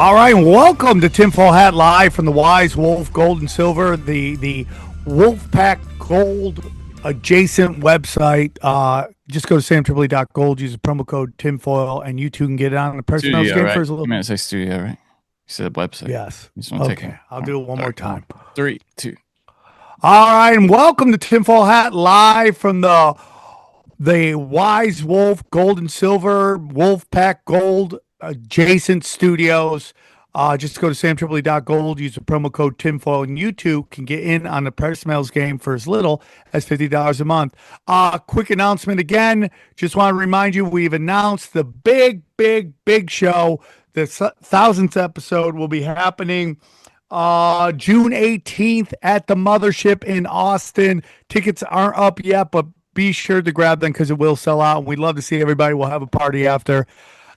All right, and welcome to Tinfoil Hat Live from the Wise Wolf Gold and Silver, the Wolfpack Gold adjacent website. Just go to samtripoli.gold, use the promo code Tinfoil, and you two can get it on the personnel Studio, game right? for a little. You meant to say studio, right? You said website. Yes. You just want to take Okay, it. I'll do it one more time. 3, 2. All right, and welcome to Tinfoil Hat Live from the Wise Wolf Gold and Silver Wolfpack Gold adjacent studios. Just go to samtripoli.gold, use the promo code Tinfoil, and you too can get in on the Press Mails game for as little as $50 a month. Quick announcement again. Just want to remind you, we've announced the big show. The 1000th episode will be happening June 18th at the Mothership in Austin. Tickets aren't up yet, but be sure to grab them because it will sell out. And we'd love to see everybody. We'll have a party after.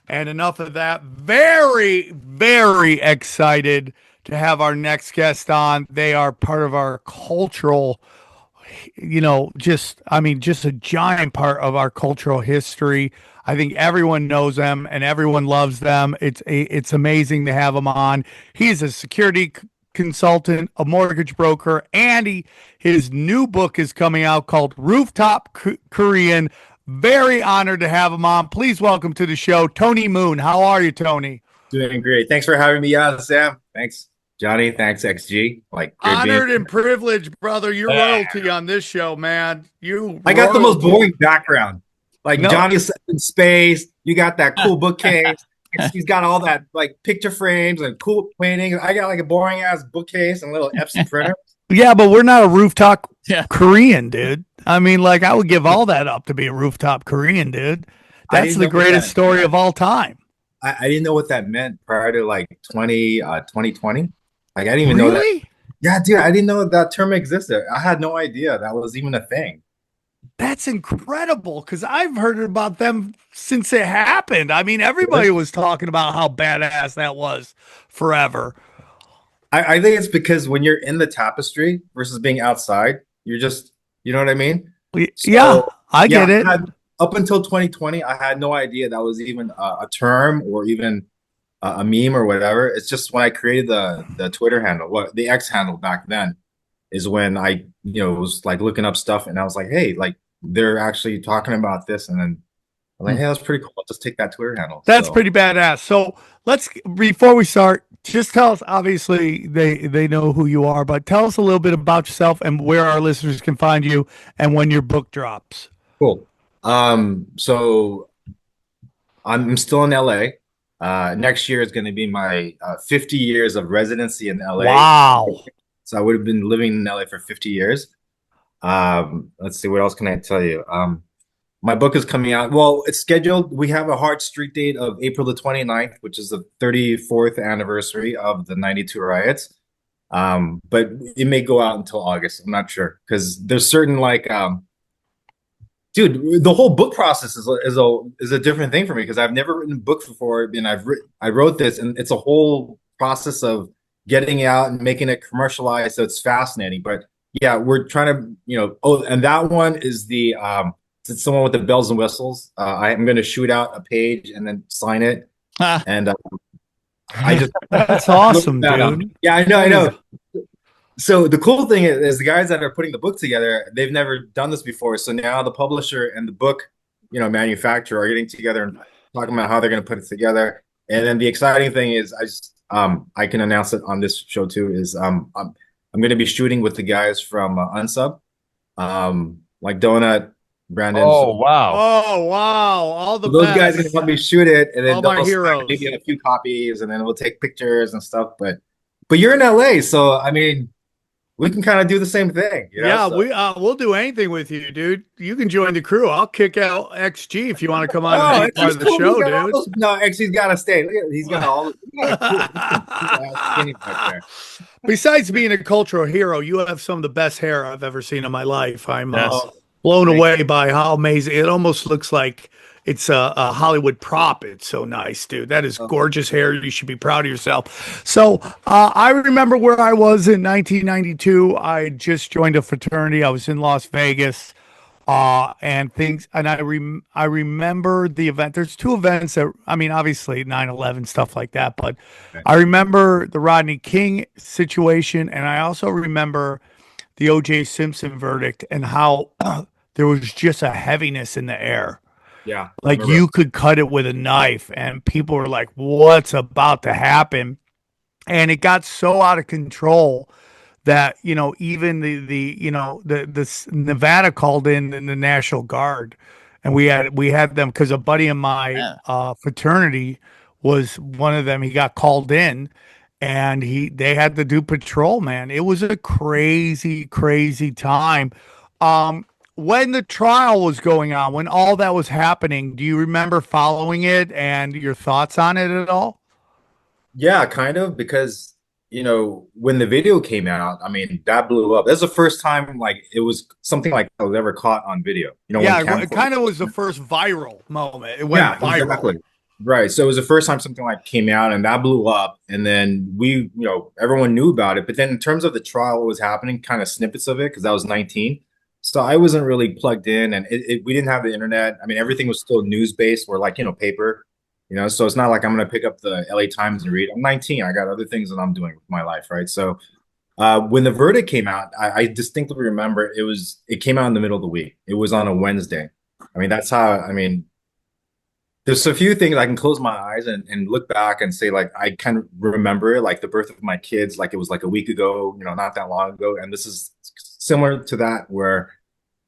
And enough of that. Very excited to have our next guest on. They are part of our cultural, just a giant part of our cultural history. I think everyone knows them and everyone loves them. It's amazing to have them on. He's a security consultant, a mortgage broker, and his new book is coming out called Rooftop Korean. Very honored to have him on. Please welcome to the show, Tony Moon. How are you, Tony? Doing great. Thanks for having me on, Sam. Thanks, Johnny. Thanks, XG. Honored and privileged, brother. You're royalty on this show, man. I got the most boring background. No. Johnny's in space. You got that cool bookcase. He's got all that picture frames and cool paintings. I got a boring ass bookcase and a little Epson printer. Yeah, but we're not a rooftop Korean, dude. I would give all that up to be a rooftop Korean, dude. That's the greatest story of all time. I didn't know what that meant prior to 2020. I didn't even know that. Yeah, dude, I didn't know that term existed. I had no idea that was even a thing. That's incredible because I've heard about them since it happened. Everybody was talking about how badass that was forever. I think it's because when you're in the tapestry versus being outside, you're just, you know what I mean? I get it. Up until 2020, I had no idea that was even a term or even a meme or whatever. It's just when I created the Twitter handle, the X handle back then, is when I was looking up stuff and I was like, hey, they're actually talking about this, and then I'm like, hey, that's pretty cool. I'll just take that Twitter handle. That's pretty badass. So before we start, just tell us, obviously they know who you are, but tell us a little bit about yourself and where our listeners can find you and when your book drops. Cool. So I'm still in LA. Next year is going to be my 50 years of residency in LA. Wow. So I would have been living in LA for 50 years. Let's see, what else can I tell you? My book is coming out. Well, it's scheduled. We have a hard street date of April the 29th, which is the 34th anniversary of the 92 riots. But it may go out until August. I'm not sure because there's certain dude, the whole book process is a different thing for me because I've never written a book before, and I wrote this, and it's a whole process of getting it out and making it commercialized. So it's fascinating. But yeah, we're trying to, and that one is it's someone with the bells and whistles. I'm going to shoot out a page and then sign it. And I just that's awesome, dude. Yeah, I know. So the cool thing is the guys that are putting the book together, they've never done this before. So now the publisher and the book, manufacturer are getting together and talking about how they're going to put it together. And then the exciting thing is I can announce it on this show too, is I'm going to be shooting with the guys from Unsub, like Donut, Brandon. Oh wow! All the those best. guys are going to help me shoot it, and then all my heroes. Maybe a few copies, and then we'll take pictures and stuff. But you're in LA, so we can kind of do the same thing. Yeah, we'll do anything with you, dude. You can join the crew. I'll kick out XG if you want to come on and be part of the show, dude. No, XG's got to stay. He's got all. Besides being a cultural hero, you have some of the best hair I've ever seen in my life. I'm blown away by how amazing. It almost looks like it's a Hollywood prop. It's so nice, dude. That is gorgeous hair. You should be proud of yourself. So I remember where I was in 1992. I just joined a fraternity. I was in Las Vegas. and things. And I remember the event. There's two events that, I mean, obviously 9/11 stuff like that, but Okay. I remember the Rodney King situation, and I also remember the O.J. Simpson verdict and how there was just a heaviness in the air. Yeah, Like remember. you could cut it with a knife, and people were like, "What's about to happen?" And it got so out of control that even the Nevada called in the National Guard, and we had them because a buddy of my Yeah. fraternity was one of them. He got called in, and they had to do patrol. Man, it was a crazy, crazy time. Um, when the trial was going on, when all that was happening, do you remember following it and your thoughts on it at all? Yeah, kind of, because when the video came out, I mean, that blew up. That's the first time like it was something like that was ever caught on video. When Yeah, it camcorder. kind of was the first viral moment. It went Yeah, viral. exactly. Right. So it was the first time something like came out and that blew up. And then everyone knew about it. But then in terms of the trial, what was happening, kind of snippets of it, because I was 19. So I wasn't really plugged in and we didn't have the internet. I mean, everything was still news based or like, paper, so it's not like I'm going to pick up the LA Times and read. I'm 19. I got other things that I'm doing with my life. Right. So when the verdict came out, I distinctly remember it came out in the middle of the week. It was on a Wednesday. I mean, that's how, I mean, there's a few things I can close my eyes and look back and say, like, I kind of remember it, like the birth of my kids, like it was like a week ago, not that long ago. And this is similar to that, where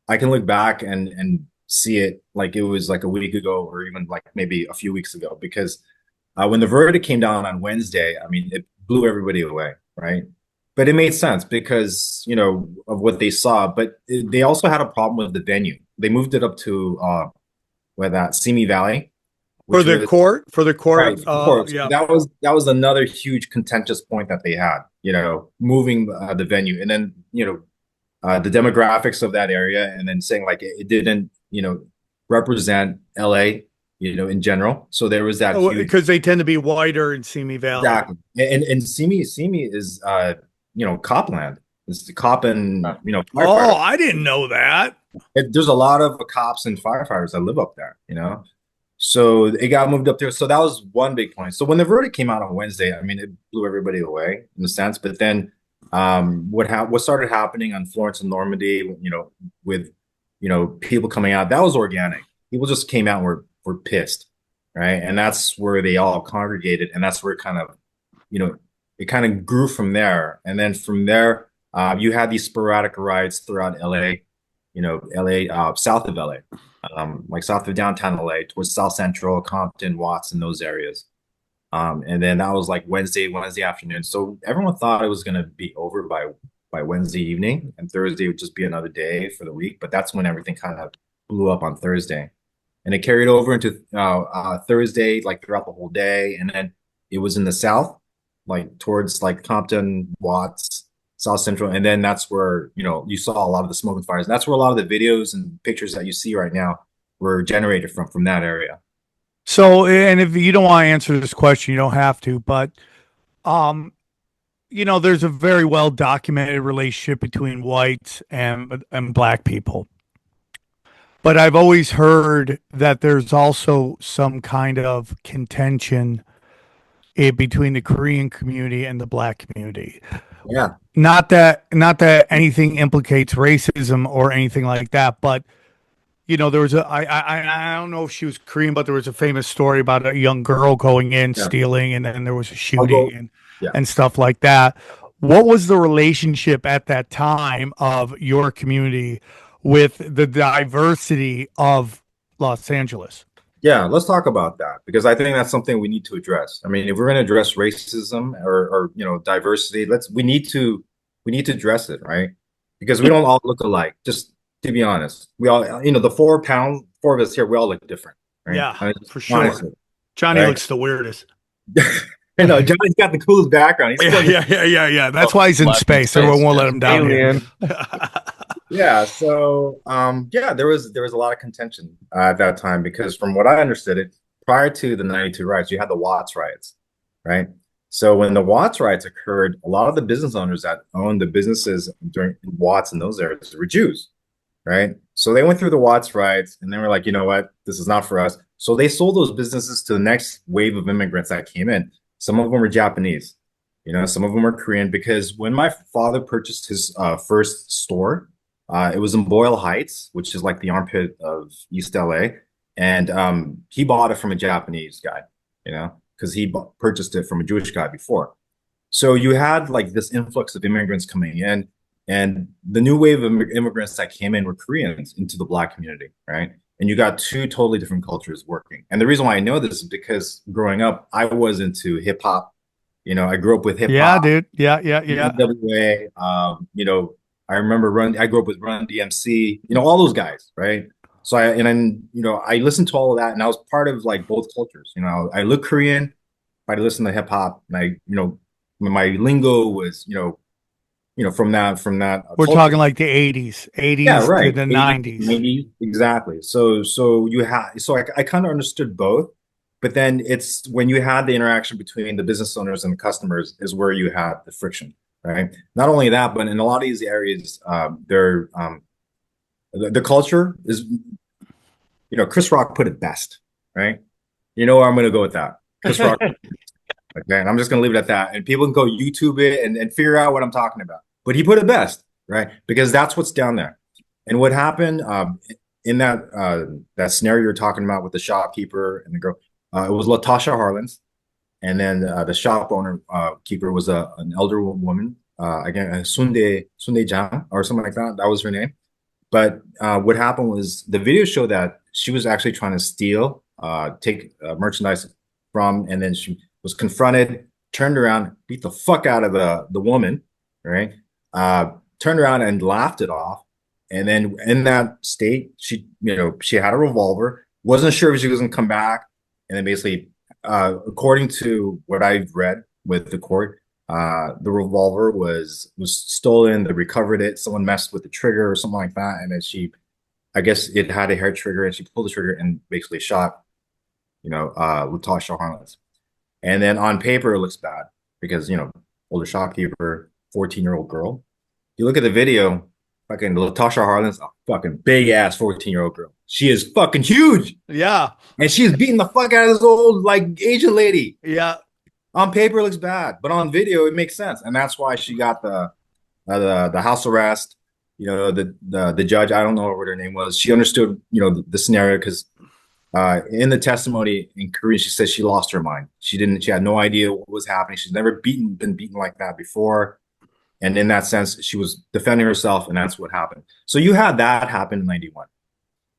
I can look back and see it like it was like a week ago or even like maybe a few weeks ago. Because when the verdict came down on Wednesday, I mean, it blew everybody away, right? But it made sense because, of what they saw. But they also had a problem with the venue. They moved it up to where that Simi Valley, For which the was court, for the right, court, of course. yeah. That was another huge contentious point that they had, moving the venue, and then the demographics of that area, and then saying like it didn't represent LA, in general. So there was that huge Because they tend to be whiter in Simi Valley. exactly, and Simi is Copland. It's the cop and Oh, firefighters. I didn't know that. There's a lot of cops and firefighters that live up there, So it got moved up there. So that was one big point. So when the verdict came out on Wednesday, I mean, it blew everybody away in a sense. But then what started happening on Florence and Normandy, with people coming out, that was organic. People just came out and were pissed, right? And that's where they all congregated, and that's where it kind of grew from there. And then from there, you had these sporadic riots throughout LA, LA, south of LA, like south of downtown LA, towards South Central, Compton, Watts, and those areas. And then that was like Wednesday afternoon. So everyone thought it was going to be over by Wednesday evening, and Thursday would just be another day for the week. But that's when everything kind of blew up on Thursday, and it carried over into Thursday, like throughout the whole day. And then it was in the south, like towards like Compton, Watts, South Central, and then that's where you saw a lot of the smoke and fires. And that's where a lot of the videos and pictures that you see right now were generated from that area. So, and if you don't want to answer this question, you don't have to. But, um, there's a very well documented relationship between whites and black people. But I've always heard that there's also some kind of contention between the Korean community and the black community. Yeah, Not that anything implicates racism or anything like that, but there was I don't know if she was Korean, but there was a famous story about a young girl going in yeah. stealing, and then there was a I'll shooting go. and Yeah. stuff like that. What was the relationship at that time of your community with the diversity of Los Angeles? Yeah, let's talk about that because I think that's something we need to address. I mean, if we're going to address racism or diversity, we need to address it, right? Because we don't all look alike. Just to be honest, we all the four of us here, we all look different, right? Yeah, I mean, for sure. honestly, Johnny right? looks the weirdest. Johnny's got the coolest background. He's Yeah, still yeah. That's why he's in Black in space. space, Everyone won't yeah. let him down Alien. here. Yeah, so yeah, there was a lot of contention at that time because from what I understood it, prior to the 92 riots, you had the Watts riots, right? So when the Watts riots occurred, a lot of the business owners that owned the businesses during Watts in those areas were Jews, right? So they went through the Watts riots and they were like, you know what, this is not for us. So they sold those businesses to the next wave of immigrants that came in. Some of them were Japanese, some of them were Korean. Because when my father purchased his first store, it was in Boyle Heights, which is like the armpit of East LA, and he bought it from a Japanese guy, because he purchased it from a Jewish guy before. So you had like this influx of immigrants coming in, and the new wave of immigrants that came in were Koreans into the Black community, right? And you got two totally different cultures working. And the reason why I know this is because growing up, I was into hip hop. I grew up with hip Yeah, hop, dude. Yeah. NWA. I remember I grew up with Run DMC. All those guys, right? So I listened to all of that, and I was part of like both cultures. I look Korean, but I listen to hip hop, and my lingo was, from that We're culture. talking like the 80s, Yeah, 80s to right. the 80s, 90s. 90s, exactly. So I kind of understood both, but then it's when you had the interaction between the business owners and the customers is where you had the friction, right? Not only that, but in a lot of these areas, the culture is, Chris Rock put it best, right? You know where I'm going to go with that. Chris Rock. Okay, and I'm just going to leave it at that. And people can go YouTube it and figure out what I'm talking about. But he put it best, right? Because that's what's down there. And what happened in that scenario you're talking about with the shopkeeper and the girl, it was Latasha Harlins. And then the shop owner keeper was an elder woman, again, Sunde Jang or something like that. That was her name. But what happened was the video showed that she was actually trying to steal, take merchandise from, and then she was confronted, turned around, beat the fuck out of the woman, right? Turned around and laughed it off. And then in that state, she had a revolver, wasn't sure if she was gonna come back. And then basically, according to what I've read with the court, the revolver was stolen. They recovered it. Someone messed with the trigger or something like that. And then I guess it had a hair trigger, and she pulled the trigger and basically shot, Latasha Harlins. And then on paper, it looks bad because, older shopkeeper, 14-year-old girl. You look at the video, fucking Latasha Harlan's a fucking big ass 14-year-old girl. She is fucking huge. Yeah. And she's beating the fuck out of this old, like, Asian lady. Yeah. On paper, it looks bad, but on video, it makes sense. And that's why she got the house arrest. The judge, I don't know what her name was. She understood, the scenario because in the testimony in Korean, she said she lost her mind. She had no idea what was happening. She's never been beaten like that before. And in that sense, she was defending herself, and that's what happened. So you had that happen in 91.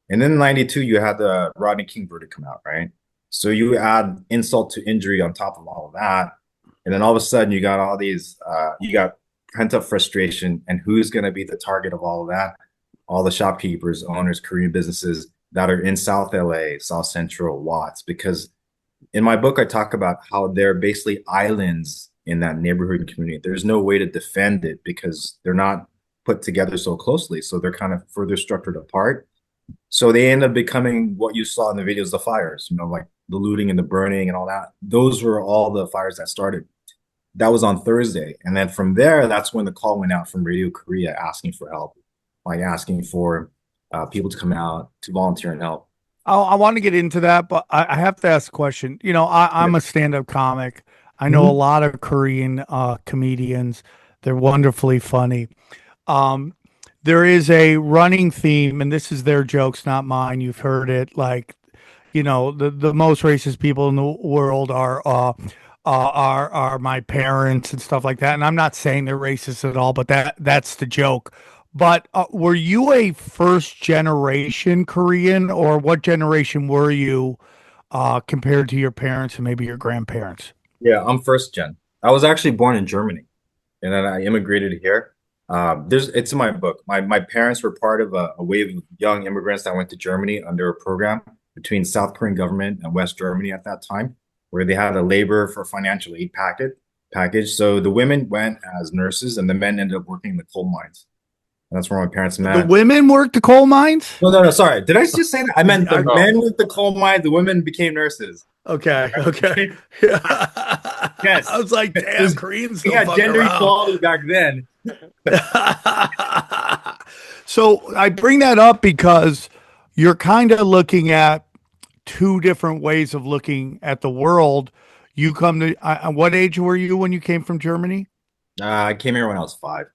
And then in 92, you had the Rodney King verdict come out, right? So you add insult to injury on top of all of that. And then all of a sudden you got all these, you got pent up frustration. And who's going to be the target of all of that? All the shopkeepers, owners, Korean businesses that are in South LA, South Central, Watts. Because in my book, I talk about how they're basically islands in that neighborhood and community. There's no way to defend it because they're not put together so closely. So they're kind of further structured apart. So they end up becoming what you saw in the videos, the fires, like the looting and the burning and all that. Those were all the fires that started. That was on Thursday. And then from there, that's when the call went out from Radio Korea asking for help, like asking for people to come out to volunteer and help. I want to get into that, but I have to ask a question. I'm a stand-up comic. I know a lot of Korean comedians. They're wonderfully funny. There is a running theme, and this is their jokes, not mine. You've heard it. Like, the most racist people in the world are my parents and stuff like that. And I'm not saying they're racist at all, but that's the joke. But were you a first generation Korean, or what generation were you compared to your parents and maybe your grandparents? Yeah, I'm first gen. I was actually born in Germany, and then I immigrated here. It's in my book. My parents were part of a wave of young immigrants that went to Germany under a program between South Korean government and West Germany at that time, where they had a labor for financial aid package. So the women went as nurses, and the men ended up working in the coal mines. And that's where my parents met. The women worked the coal mines? No. Sorry, did I just say that? I meant the men went the coal mines. The women became nurses. Okay. Yes. I was like, damn, Koreans. We had gender equality back then. So I bring that up because you're kind of looking at two different ways of looking at the world. You come to what age were you when you came from Germany? I came here when I was 5.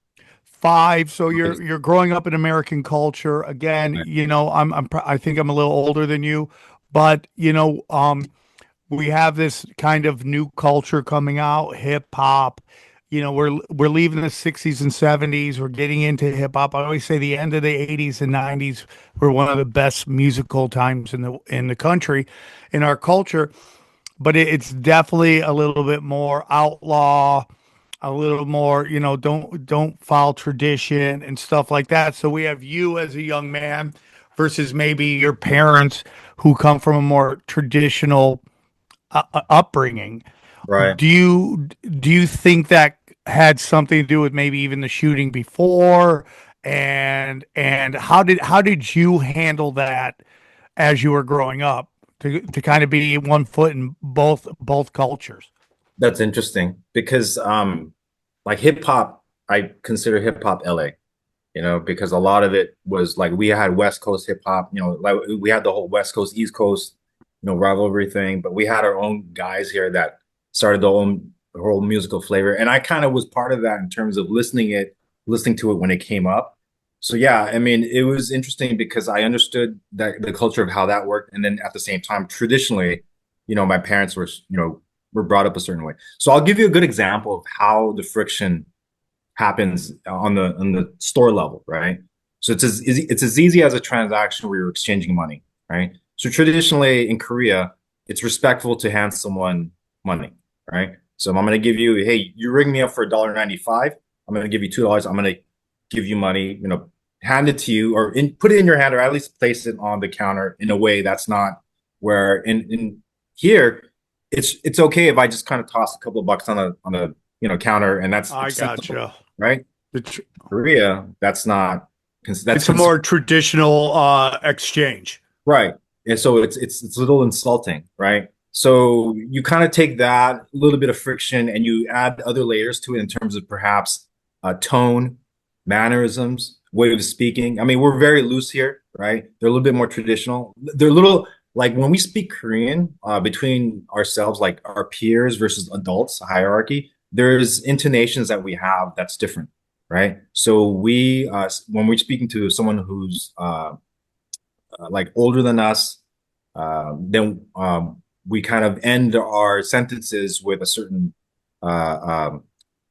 Five. So you're growing up in American culture. Again, Right. I think I'm a little older than you, but we have this kind of new culture coming out, hip hop. We're leaving the 60s and 70s. We're getting into hip hop. I always say the end of the 80s and 90s were one of the best musical times in the country, in our culture. But it's definitely a little bit more outlaw, a little more, don't follow tradition and stuff like that. So we have you as a young man versus maybe your parents who come from a more traditional upbringing. Right. Do you think that had something to do with maybe even the shooting before? And how did you handle that as you were growing up to kind of be one foot in both cultures? That's interesting because like hip hop, I consider hip hop LA, because a lot of it was like we had West Coast hip hop, like we had the whole West Coast, East Coast, rivalry thing, but we had our own guys here that started the whole musical flavor. And I kind of was part of that in terms of listening to it when it came up. So yeah, I mean, it was interesting because I understood that the culture of how that worked. And then at the same time, traditionally, my parents were brought up a certain way. So I'll give you a good example of how the friction happens on the store level, right? So it's as easy as a transaction where you're exchanging money, right? So traditionally in Korea, it's respectful to hand someone money, right? So if I'm going to give you, hey, you ring me up for $1.95. I'm going to give you $2. I'm going to give you money, hand it to you or put it in your hand or at least place it on the counter in a way that's not where in here it's okay if I just kind of toss a couple of bucks on a counter and that's I acceptable, gotcha. right? It's Korea, that's not that's a more traditional exchange. right. And so it's a little insulting, right? So you kind of take that little bit of friction and you add other layers to it in terms of perhaps tone, mannerisms, way of speaking. I mean, we're very loose here, right? They're a little bit more traditional. They're a little like when we speak Korean between ourselves, like our peers versus adults, hierarchy, there's intonations that we have that's different, right? So when we're speaking to someone who's like older than us, then we kind of end our sentences with a certain, I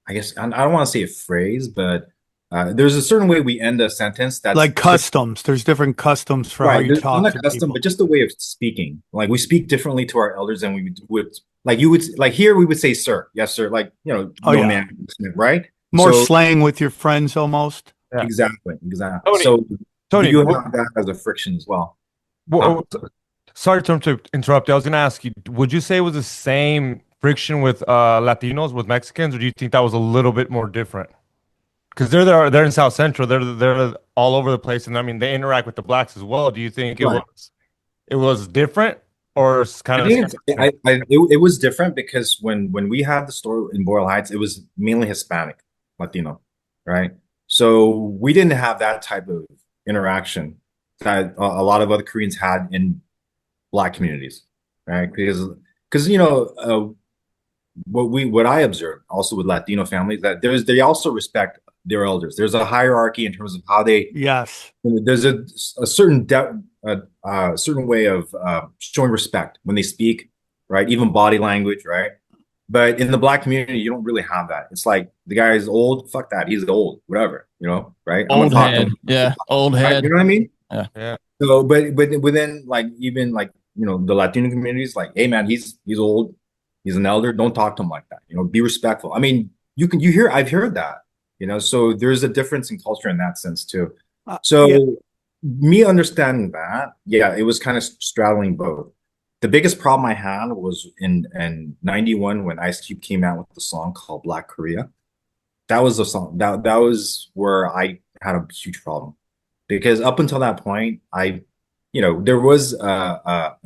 guess, I don't want to say a phrase, but there's a certain way we end a sentence that's Like customs. There's different customs for how right. you There's talk not to a custom, people. but just the way of speaking. Like we speak differently to our elders than we would. Like you would, like here we would say, "Sir," "Yes, sir." Like Oh no yeah. man, right? More So slang with your friends almost. Yeah. exactly. Tony, So do Tony, you have that as a friction as well? Huh? sorry to interrupt you. I was going to ask you, would you say it was the same friction with Latinos, with Mexicans, or do you think that was a little bit more different? Because they're in South Central, they're all over the place, and I mean they interact with the blacks as well. Do you think Right. it was different, or it's kind I of think it was different because when we had the store in Boyle Heights, it was mainly Hispanic, Latino, right? So we didn't have that type of interaction that a lot of other Koreans had in Black communities, right? Because what I observed also with Latino families that they also respect their elders. There's a hierarchy in terms of how they Yes. there's a certain certain way of showing respect when they speak, right? Even body language, right? But in the Black community, you don't really have that. It's like the guy is old, fuck that, he's old, whatever, right? I'm gonna Old talk to head. him, Yeah. Old right? head. You know what I mean? yeah. So, but within like even like the Latino communities, like, hey man, he's old, he's an elder, don't talk to him like that. Be respectful. I mean, I've heard that, so there's a difference in culture in that sense too. So Yeah. me understanding that, yeah, it was kind of straddling both. The biggest problem I had was in '91 when Ice Cube came out with the song called Black Korea. That was the song that was where I had a huge problem because up until that point, there was a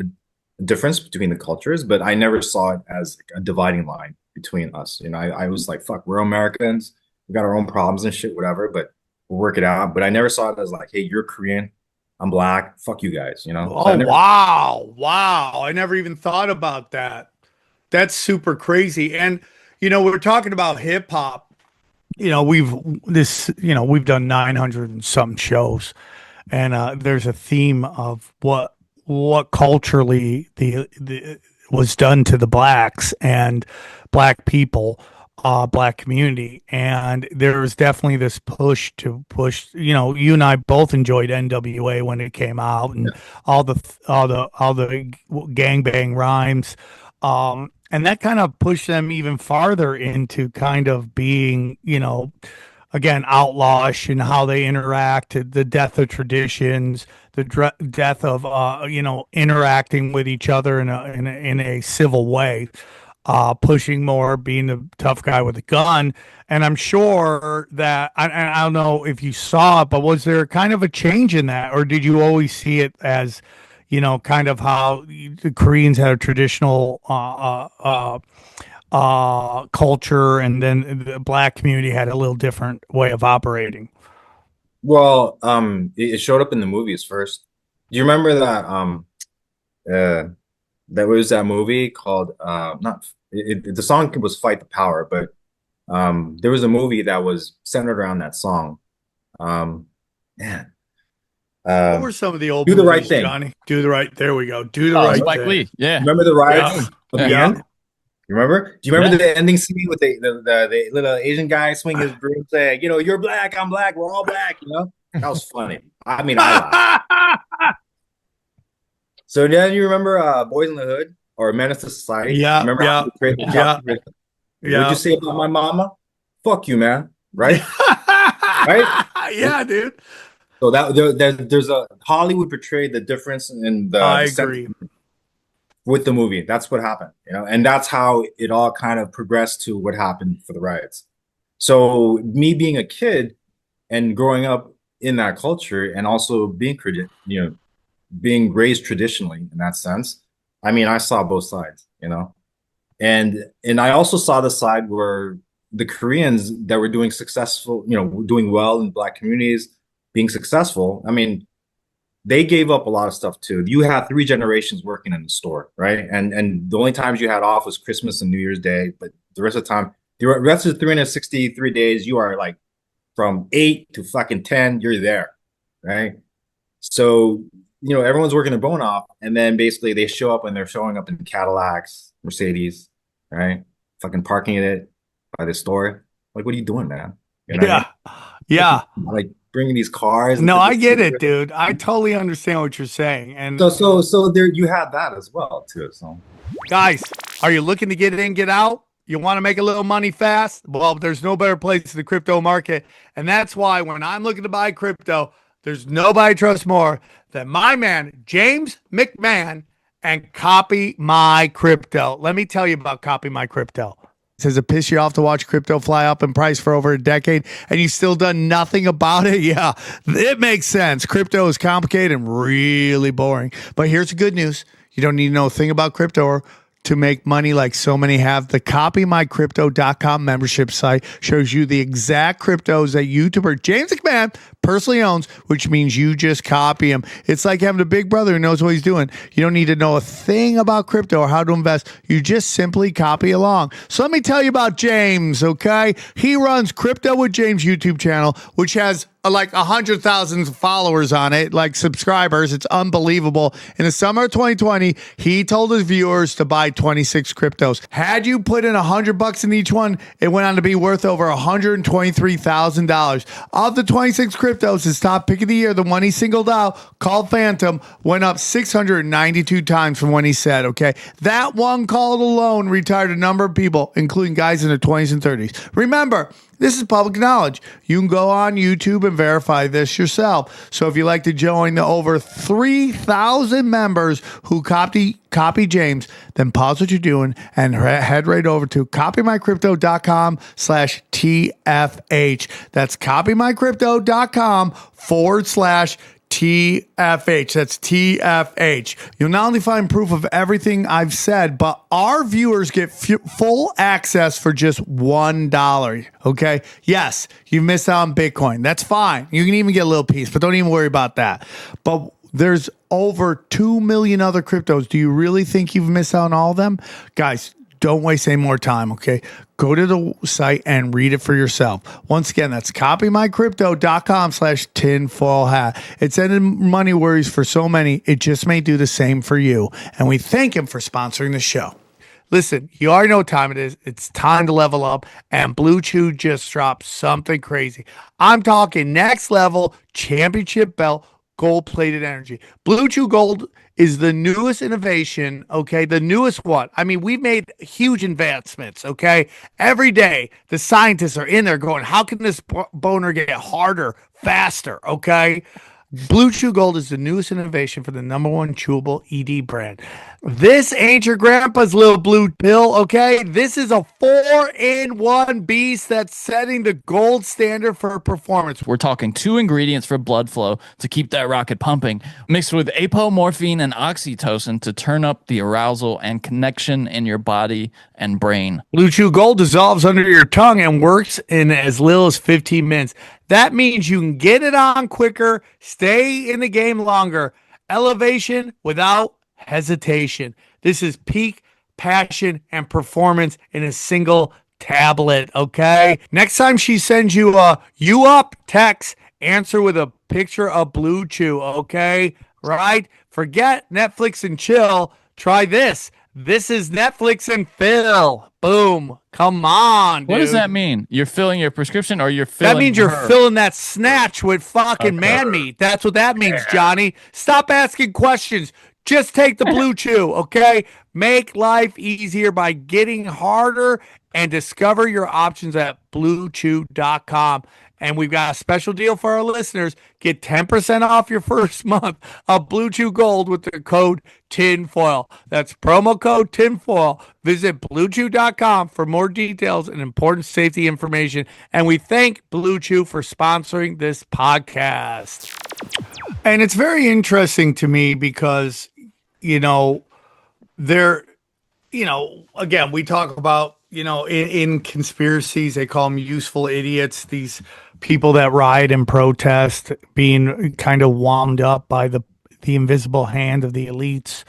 difference between the cultures, but I never saw it as a dividing line between us. I was like, fuck, we're Americans, we got our own problems and shit, whatever. But we'll work it out. But I never saw it as like, hey, you're Korean, I'm black, fuck you guys, you know? So I Oh, never, wow. I never even thought about that. That's super crazy. And, we're talking about hip hop. We've done 900 and some shows, and there's a theme of what culturally the was done to the blacks and black people, black community, and there was definitely this push. You and I both enjoyed NWA when it came out, and all the gangbang rhymes. And that kind of pushed them even farther into kind of being, again, outlawish and how they interacted, the death of traditions, the death of, interacting with each other in a civil way, pushing more, being the tough guy with a gun. And I'm sure that, I don't know if you saw it, but was there kind of a change in that, or did you always see it as, kind of how the Koreans had a traditional culture, and then the black community had a little different way of operating? well, it showed up in the movies first. Do you remember that there was that movie called not the song was Fight the Power, but there was a movie that was centered around that song. Man, What were some of the old Do the Right movies, Thing. Johnny? Do the right. There we go. Do the Oh, right Spike thing. Lee. Yeah. remember the riots at the Yeah. end? You remember? Do you remember Yeah. the ending scene with the little Asian guy swing his broom saying, you're black, I'm black, we're all black, That was funny. I mean, I laughed. So then you remember Boys in the Hood or Menace to Society? Yeah, Remember yeah, how he betrayed the yeah, South Korea? yeah. What'd you say about my mama? Fuck you, man. Right? Right? Yeah, dude. So there's a Hollywood portrayed the difference in I the agree. with the movie. That's what happened, and that's how it all kind of progressed to what happened for the riots. So me being a kid and growing up in that culture and also being raised traditionally in that sense, I mean, I saw both sides. And I also saw the side where the Koreans that were doing doing well in black communities, being successful. I mean, they gave up a lot of stuff too. You had three generations working in the store, right? And the only times you had off was Christmas and New Year's Day, but the rest of the time, the rest of the 363 days, you are like from 8 to fucking 10, you're there, right? So, everyone's working their bone off, and then basically they show up and they're showing up in Cadillacs, Mercedes, right? Fucking parking it by the store. Like, what are you doing, man? You know what I mean? Yeah. Like bringing these cars. No, I get it, dude. I totally understand what you're saying. And So there you have that as well too. So guys, are you looking to get in, get out? You want to make a little money fast? Well, there's no better place in the crypto market. And that's why when I'm looking to buy crypto, there's nobody I trust more than my man, James McMahon, and Copy My Crypto. Let me tell you about Copy My Crypto. Does it piss you off to watch crypto fly up in price for over a decade and you still done nothing about it? Yeah, it makes sense. Crypto is complicated and really boring. But here's the good news. You don't need to know a thing about crypto or to make money like so many have. The copymycrypto.com membership site shows you the exact cryptos that YouTuber James McMahon personally owns, which means you just copy him. It's like having a big brother who knows what he's doing. You don't need to know a thing about crypto or how to invest. You just simply copy along. So let me tell you about James, okay? He runs Crypto with James YouTube channel, which has like 100,000 followers on it, like subscribers. It's unbelievable. In the summer of 2020, he told his viewers to buy 26 cryptos. Had you put in $100 in each one, it went on to be worth over $123,000. Of the 26 cryptos, his top pick of the year, the one he singled out, called Phantom, went up 692 times from when he said, okay? That one call alone retired a number of people, including guys in their 20s and 30s. Remember, this is public knowledge. You can go on YouTube and verify this yourself. So if you'd like to join the over 3,000 members who copy James, then pause what you're doing and head right over to copymycrypto.com/TFH. That's copymycrypto.com/TFH. TFH. That's TFH. You'll not only find proof of everything I've said, but our viewers get full access for just $1. Okay. Yes, you missed out on Bitcoin. That's fine. You can even get a little piece, but don't even worry about that. But there's over 2 million other cryptos. Do you really think you've missed out on all of them? Guys, don't waste any more time, okay? Go to the site and read it for yourself. Once again, that's copymycrypto.com/tinfoil hat. It's ending money worries for so many. It just may do the same for you. And we thank him for sponsoring the show. Listen, you already know what time it is. It's time to level up, and Blue Chew just dropped something crazy. I'm talking next level championship belt gold-plated energy. Blue Chew Gold is the newest innovation, okay? The newest one. I mean, we've made huge advancements, okay? Every day, the scientists are in there going, how can this boner get harder, faster, okay? Blue Chew Gold is the newest innovation for the #1 chewable ED brand. This ain't your grandpa's little blue pill, okay? This is a 4-in-1 beast that's setting the gold standard for performance. We're talking 2 ingredients for blood flow to keep that rocket pumping, mixed with apomorphine and oxytocin to turn up the arousal and connection in your body and brain. Blue Chew Gold dissolves under your tongue and works in as little as 15 minutes. That means you can get it on quicker, stay in the game longer. Elevation without hesitation. This is peak passion and performance in a single tablet, okay? Next time she sends you a "you up" text, answer with a picture of Blue Chew, okay? Right? Forget Netflix and chill. Try this. This is Netflix and fill. Boom. Come on, dude. What does that mean? You're filling your prescription, or you're filling That means you're her? filling that snatch with fucking man meat. That's what that means, Johnny. Stop asking questions. Just take the Blue Chew, okay? Make life easier by getting harder and discover your options at bluechew.com. And we've got a special deal for our listeners. Get 10% off your first month of Blue Chew Gold with the code TINFOIL. That's promo code TINFOIL. Visit bluechew.com for more details and important safety information. And we thank Blue Chew for sponsoring this podcast. And it's very interesting to me because, again, we talk about, in conspiracies, they call them useful idiots. These people that riot and protest being kind of wound up by the invisible hand of the elites.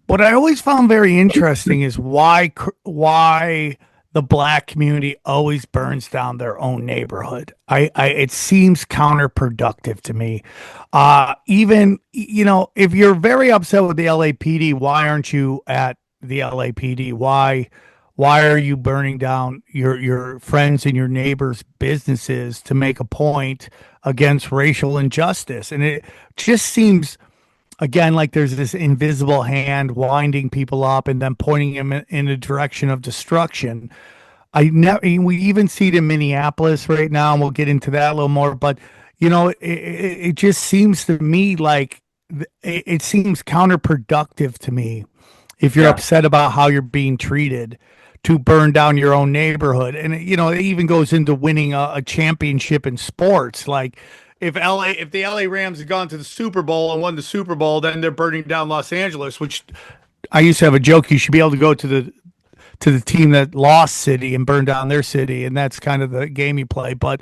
What I always found very interesting is why the black community always burns down their own neighborhood. It seems counterproductive to me. Even, if you're very upset with the LAPD, why aren't you at the LAPD? Why are you burning down your friends and your neighbors' businesses to make a point against racial injustice? And it just seems, again, like there's this invisible hand winding people up and then pointing them in a direction of destruction. We even see it in Minneapolis right now, and we'll get into that a little more. But it just seems to me like it seems counterproductive to me if you're upset about how you're being treated to burn down your own neighborhood. And it even goes into winning a championship in sports. Like if the LA Rams had gone to the Super Bowl and won the Super Bowl, then they're burning down Los Angeles, which I used to have a joke. You should be able to go to the team that lost city and burn down their city. And that's kind of the game you play, but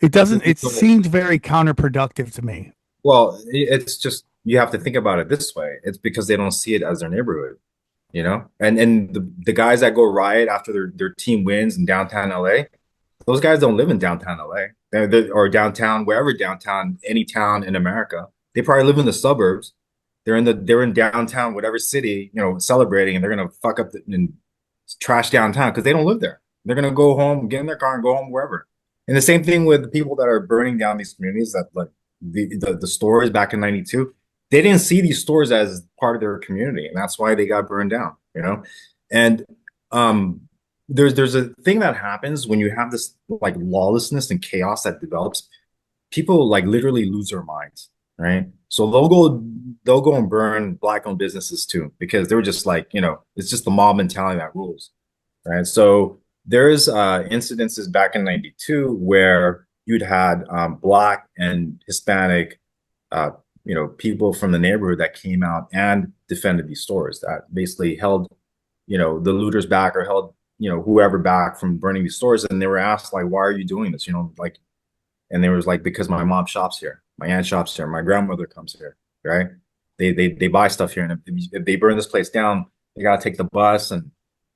it seems very counterproductive to me. Well, it's just, you have to think about it this way. It's because they don't see it as their neighborhood, and the guys that go riot after their team wins in downtown LA, those guys don't live in downtown LA or downtown, wherever downtown, any town in America. They probably live in the suburbs. They're in downtown, whatever city, celebrating, and they're going to fuck up and trash downtown because they don't live there. They're going to go home, get in their car and go home wherever. And the same thing with the people that are burning down these communities, that like the stores back in '92. They didn't see these stores as part of their community, and that's why they got burned down, And there's a thing that happens when you have this like lawlessness and chaos that develops. People like literally lose their minds, right? So they'll go and burn black-owned businesses too, because they were just like, it's just the mob mentality that rules, right? So there's incidences back in '92 where you'd had black and Hispanic people from the neighborhood that came out and defended these stores, that basically held, the looters back, or held, whoever back from burning these stores. And they were asked, like, why are you doing this? Like, and they was like, because my mom shops here, my aunt shops here, my grandmother comes here, right? They buy stuff here, and if they burn this place down, they gotta take the bus, and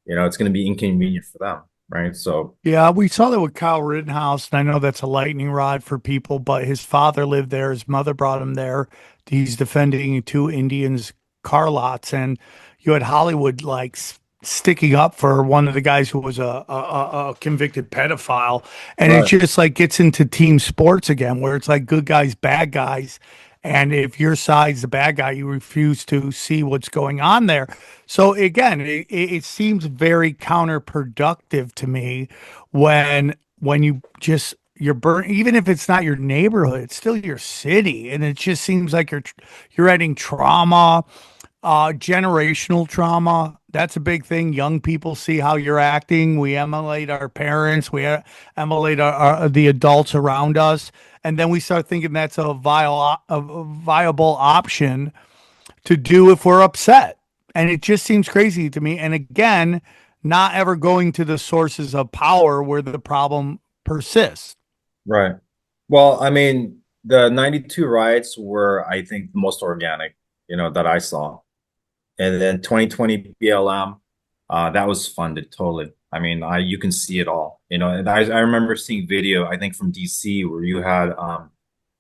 it's gonna be inconvenient for them, right? So Yeah, we saw that with Kyle Rittenhouse, and I know that's a lightning rod for people, but his father lived there. His mother brought him there. He's defending two Indians' car lots, and you had Hollywood like sticking up for one of the guys who was a convicted pedophile, and it right, just like gets into team sports again, where it's like good guys, bad guys, and if your side's the bad guy, you refuse to see what's going on there. So again, it seems very counterproductive to me when you just you're burnt, even if it's not your neighborhood, it's still your city, and it just seems like you're adding trauma, generational trauma. That's a big thing. Young people see how you're acting. We emulate our parents. We emulate the adults around us, and then we start thinking that's a viable option to do if we're upset. And it just seems crazy to me. And again, not ever going to the sources of power where the problem persists. right. Well, I mean, the 92 riots were, I think, the most organic, that I saw. And then 2020 BLM, that was funded totally. I mean, you can see it all, and I remember seeing video, I think from DC, where you had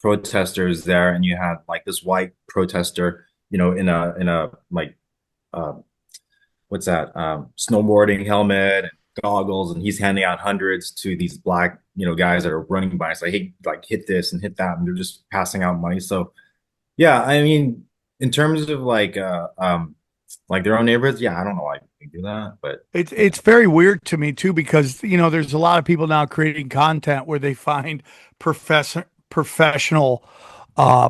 protesters there, and you had like this white protester, in a like uh what's that, snowboarding helmet and goggles, and he's handing out hundreds to these black, guys that are running by. It's like, hey, like, hit this and hit that, and they're just passing out money. So yeah, I mean, in terms of like their own neighborhoods, yeah, I don't know why they do that, but It's very weird to me too, because there's a lot of people now creating content where they find professional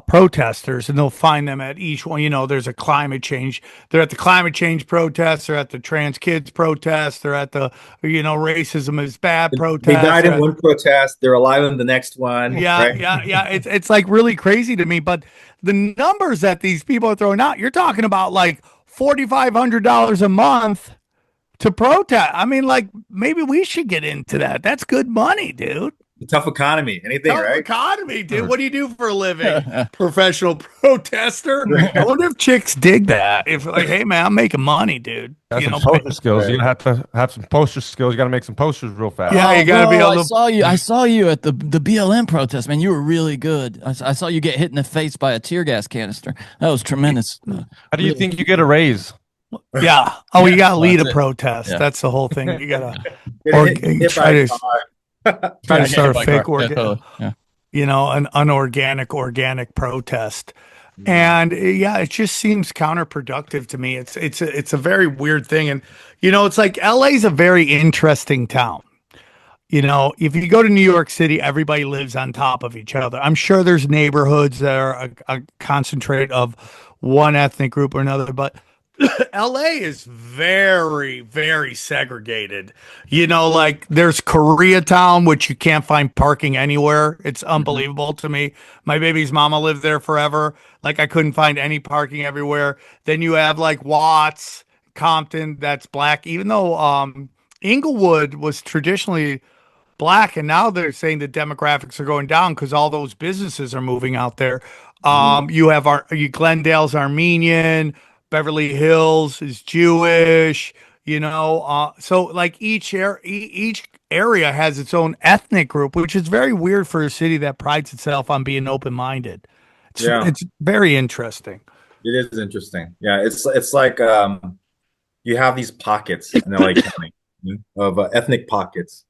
protesters, and they'll find them at each one. There's a climate change. They're at the climate change protest. They're at the trans kids protest. They're at the racism is bad they protest. died in one protest, they're alive in the next one, Yeah, right? yeah. It's like really crazy to me. But the numbers that these people are throwing out, you're talking about like $4,500 a month to protest. I mean, like, maybe we should get into that. That's good money, dude. The tough economy, anything, Tough right? economy, dude. What do you do for a living? Professional protester. I wonder if chicks dig that. If like, hey man, I'm making money, dude. That's some poster skills. You have to have some poster skills. You got to make some posters real fast. Yeah, you got to be able to. I saw you at the BLM protest, man. You were really good. I saw you get hit in the face by a tear gas canister. That was tremendous. How do you think you get a raise? Yeah. Oh, you got to lead a it. protest. Yeah. That's the whole thing. You got to Hit try by a to car. try to start a by fake car. Yeah, totally. Yeah. an unorganic organic protest. And yeah, it just seems counterproductive to me. It's a very weird thing. And it's like LA's a very interesting town. If you go to New York City, everybody lives on top of each other. I'm sure there's neighborhoods that are a concentrate of one ethnic group or another, but LA is very, very segregated. Like there's Koreatown, which you can't find parking anywhere. It's unbelievable to me. My baby's mama lived there forever. Like I couldn't find any parking everywhere. Then you have like Watts, Compton, that's black, even though Inglewood was traditionally black, and now they're saying the demographics are going down because all those businesses are moving out there. You have Glendale's Armenian, Beverly Hills is Jewish, so like each area has its own ethnic group, which is very weird for a city that prides itself on being open-minded. It's very interesting. It is interesting. Yeah, it's like you have these pockets in LA County of ethnic pockets.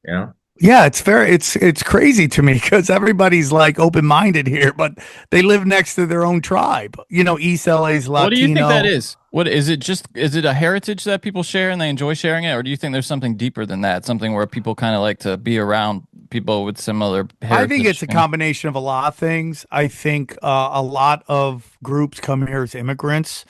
Yeah. Yeah, it's crazy to me because everybody's like open-minded here, but they live next to their own tribe. East LA's Latino. What do you think that is? What is it? Is it a heritage that people share and they enjoy sharing it, or do you think there's something deeper than that? Something where people kind of like to be around people with similar heritage? I think it's a combination of a lot of things. I think a lot of groups come here as immigrants.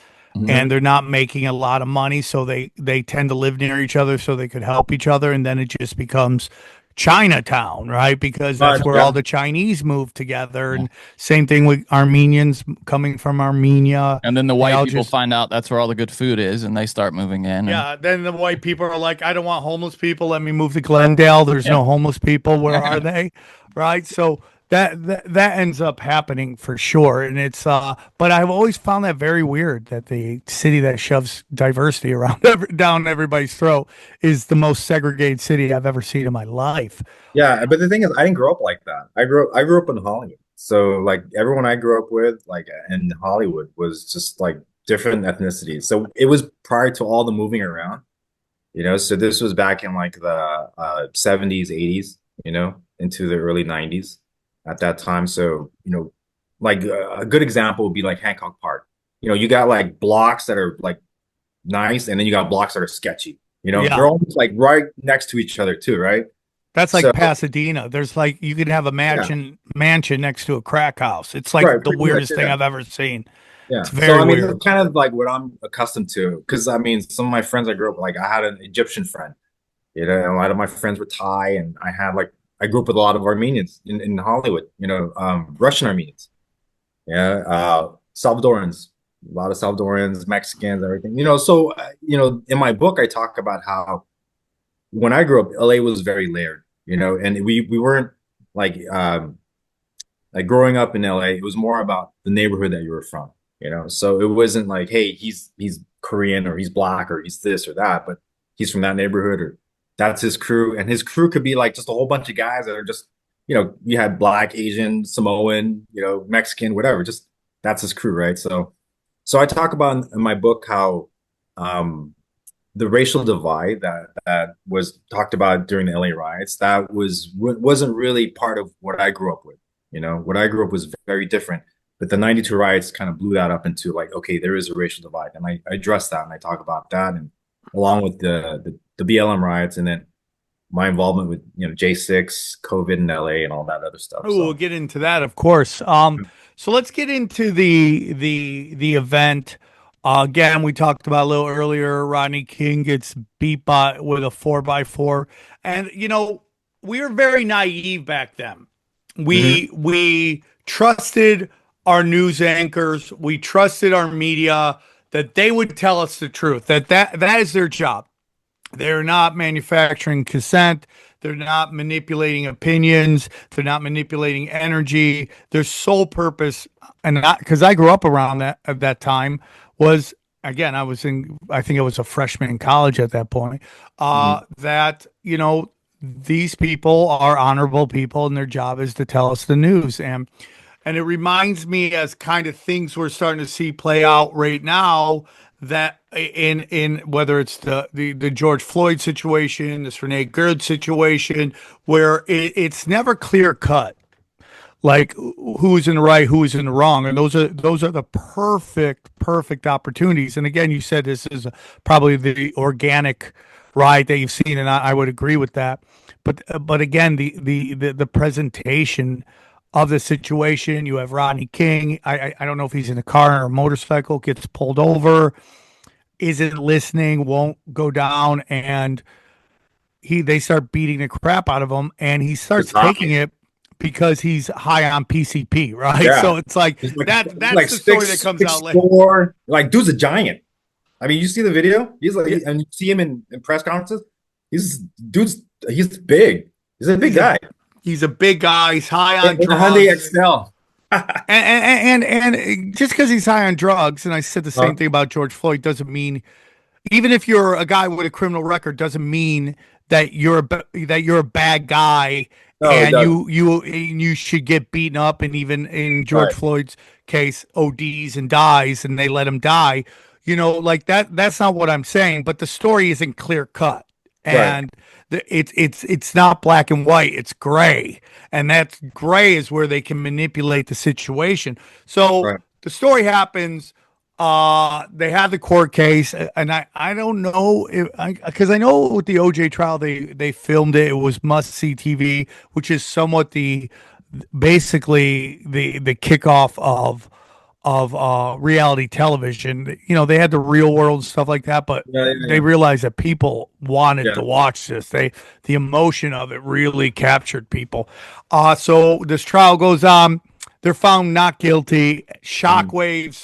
And they're not making a lot of money, so they tend to live near each other so they could help each other, and then it just becomes Chinatown, right? Because that's where Yeah. all the Chinese moved together. And same thing with Armenians coming from Armenia. And then the They white all people just- find out that's where all the good food is, and they start moving in. And Yeah, then the white people are like, I don't want homeless people. Let me move to Glendale. There's no homeless people. Where are they? Right? So that ends up happening for sure. And it's but I've always found that very weird that the city that shoves diversity around down everybody's throat is the most segregated city I've ever seen in my life. Yeah, but the thing is, I didn't grow up like that. I grew up in Hollywood. So like everyone I grew up with, like in Hollywood, was just like different ethnicities. So it was prior to all the moving around, you know. So this was back in like the 70s, 80s, you know, into the early 90s at that time. So, you know, like a good example would be like Hancock Park. You know, you got like blocks that are like nice, and then you got blocks that are sketchy. You know, Yeah. they're all like right next to each other too, right? That's like So- Pasadena. There's like you could have a mansion next to a crack house. It's like Right, the pretty weirdest much, thing yeah. I've ever seen. Yeah. It's very So I mean, weird. that's kind of like what I'm accustomed to. Because I mean, some of my friends I grew up like I had an Egyptian friend. You know, and a lot of my friends were Thai, and I grew up with a lot of Armenians in Hollywood. You know, Russian Armenians. Yeah, Salvadorans, a lot of Salvadorans, Mexicans, everything. You know, so you know, in my book, I talk about how when I grew up, LA was very layered. You know, and we weren't like like growing up in LA, it was more about the neighborhood that you were from, you know. So it wasn't like, hey, he's Korean or he's black or he's this or that, but he's from that neighborhood or that's his crew. And his crew could be like just a whole bunch of guys that are just, you know, you had black, Asian, Samoan, you know, Mexican, whatever. Just that's his crew, right? So I talk about in my book how the racial divide that was talked about during the LA riots, that wasn't really part of what I grew up with. You know, what I grew up was very different. But the 92 riots kind of blew that up into like, okay, there is a racial divide. And I address that and I talk about that, and along with the BLM riots, and then my involvement with, you know, J6, COVID in LA and all that other stuff. Oh, we'll get into that, of course. So let's get into the event. Again, we talked about a little earlier. Rodney King gets beat with a 4x4, and you know we were very naive back then. We trusted our news anchors. We trusted our media that they would tell us the truth. That is their job. They're not manufacturing consent. They're not manipulating opinions. They're not manipulating energy. Their sole purpose, and because I grew up around that at that time, was again I think I was a freshman in college at that point. That you know these people are honorable people, and their job is to tell us the news. And it reminds me as kind of things we're starting to see play out right now, that in whether it's the George Floyd situation, this Renee Gerd situation, where it's never clear cut, like who's in the right, who's in the wrong, and those are the perfect opportunities. And again, you said this is probably the organic riot that you've seen, and I would agree with that. But again, the presentation of the situation. You have Rodney King. I don't know if he's in a car or a motorcycle, gets pulled over, isn't listening, won't go down, and they start beating the crap out of him, and he starts taking it because he's high on PCP, right? Yeah. So it's like He's like, that's like the story that comes out later. 6'4", like dude's a giant. I mean, you see the video. He's like, and you see him in press conferences. He's big. He's a big guy. He's a big guy. He's high on In a drugs. Hyundai Excel. And just because he's high on drugs, and I said the same thing about George Floyd, doesn't mean, even if you're a guy with a criminal record, doesn't mean that you're a bad guy. No, and you should get beaten up, and even in George Floyd's case, ODs and dies, and they let him die. You know, like that's not what I'm saying, but the story isn't clear cut, and it's not black and white, it's gray, and that gray is where they can manipulate the situation. So the story happens. They have the court case, and I don't know because I know with the OJ trial they filmed it. It was must see TV, which is somewhat basically the kickoff reality television. You know, they had the Real World and stuff like that, but they realized that people wanted to watch this. The emotion of it really captured people. So this trial goes on. They're found not guilty. Shockwaves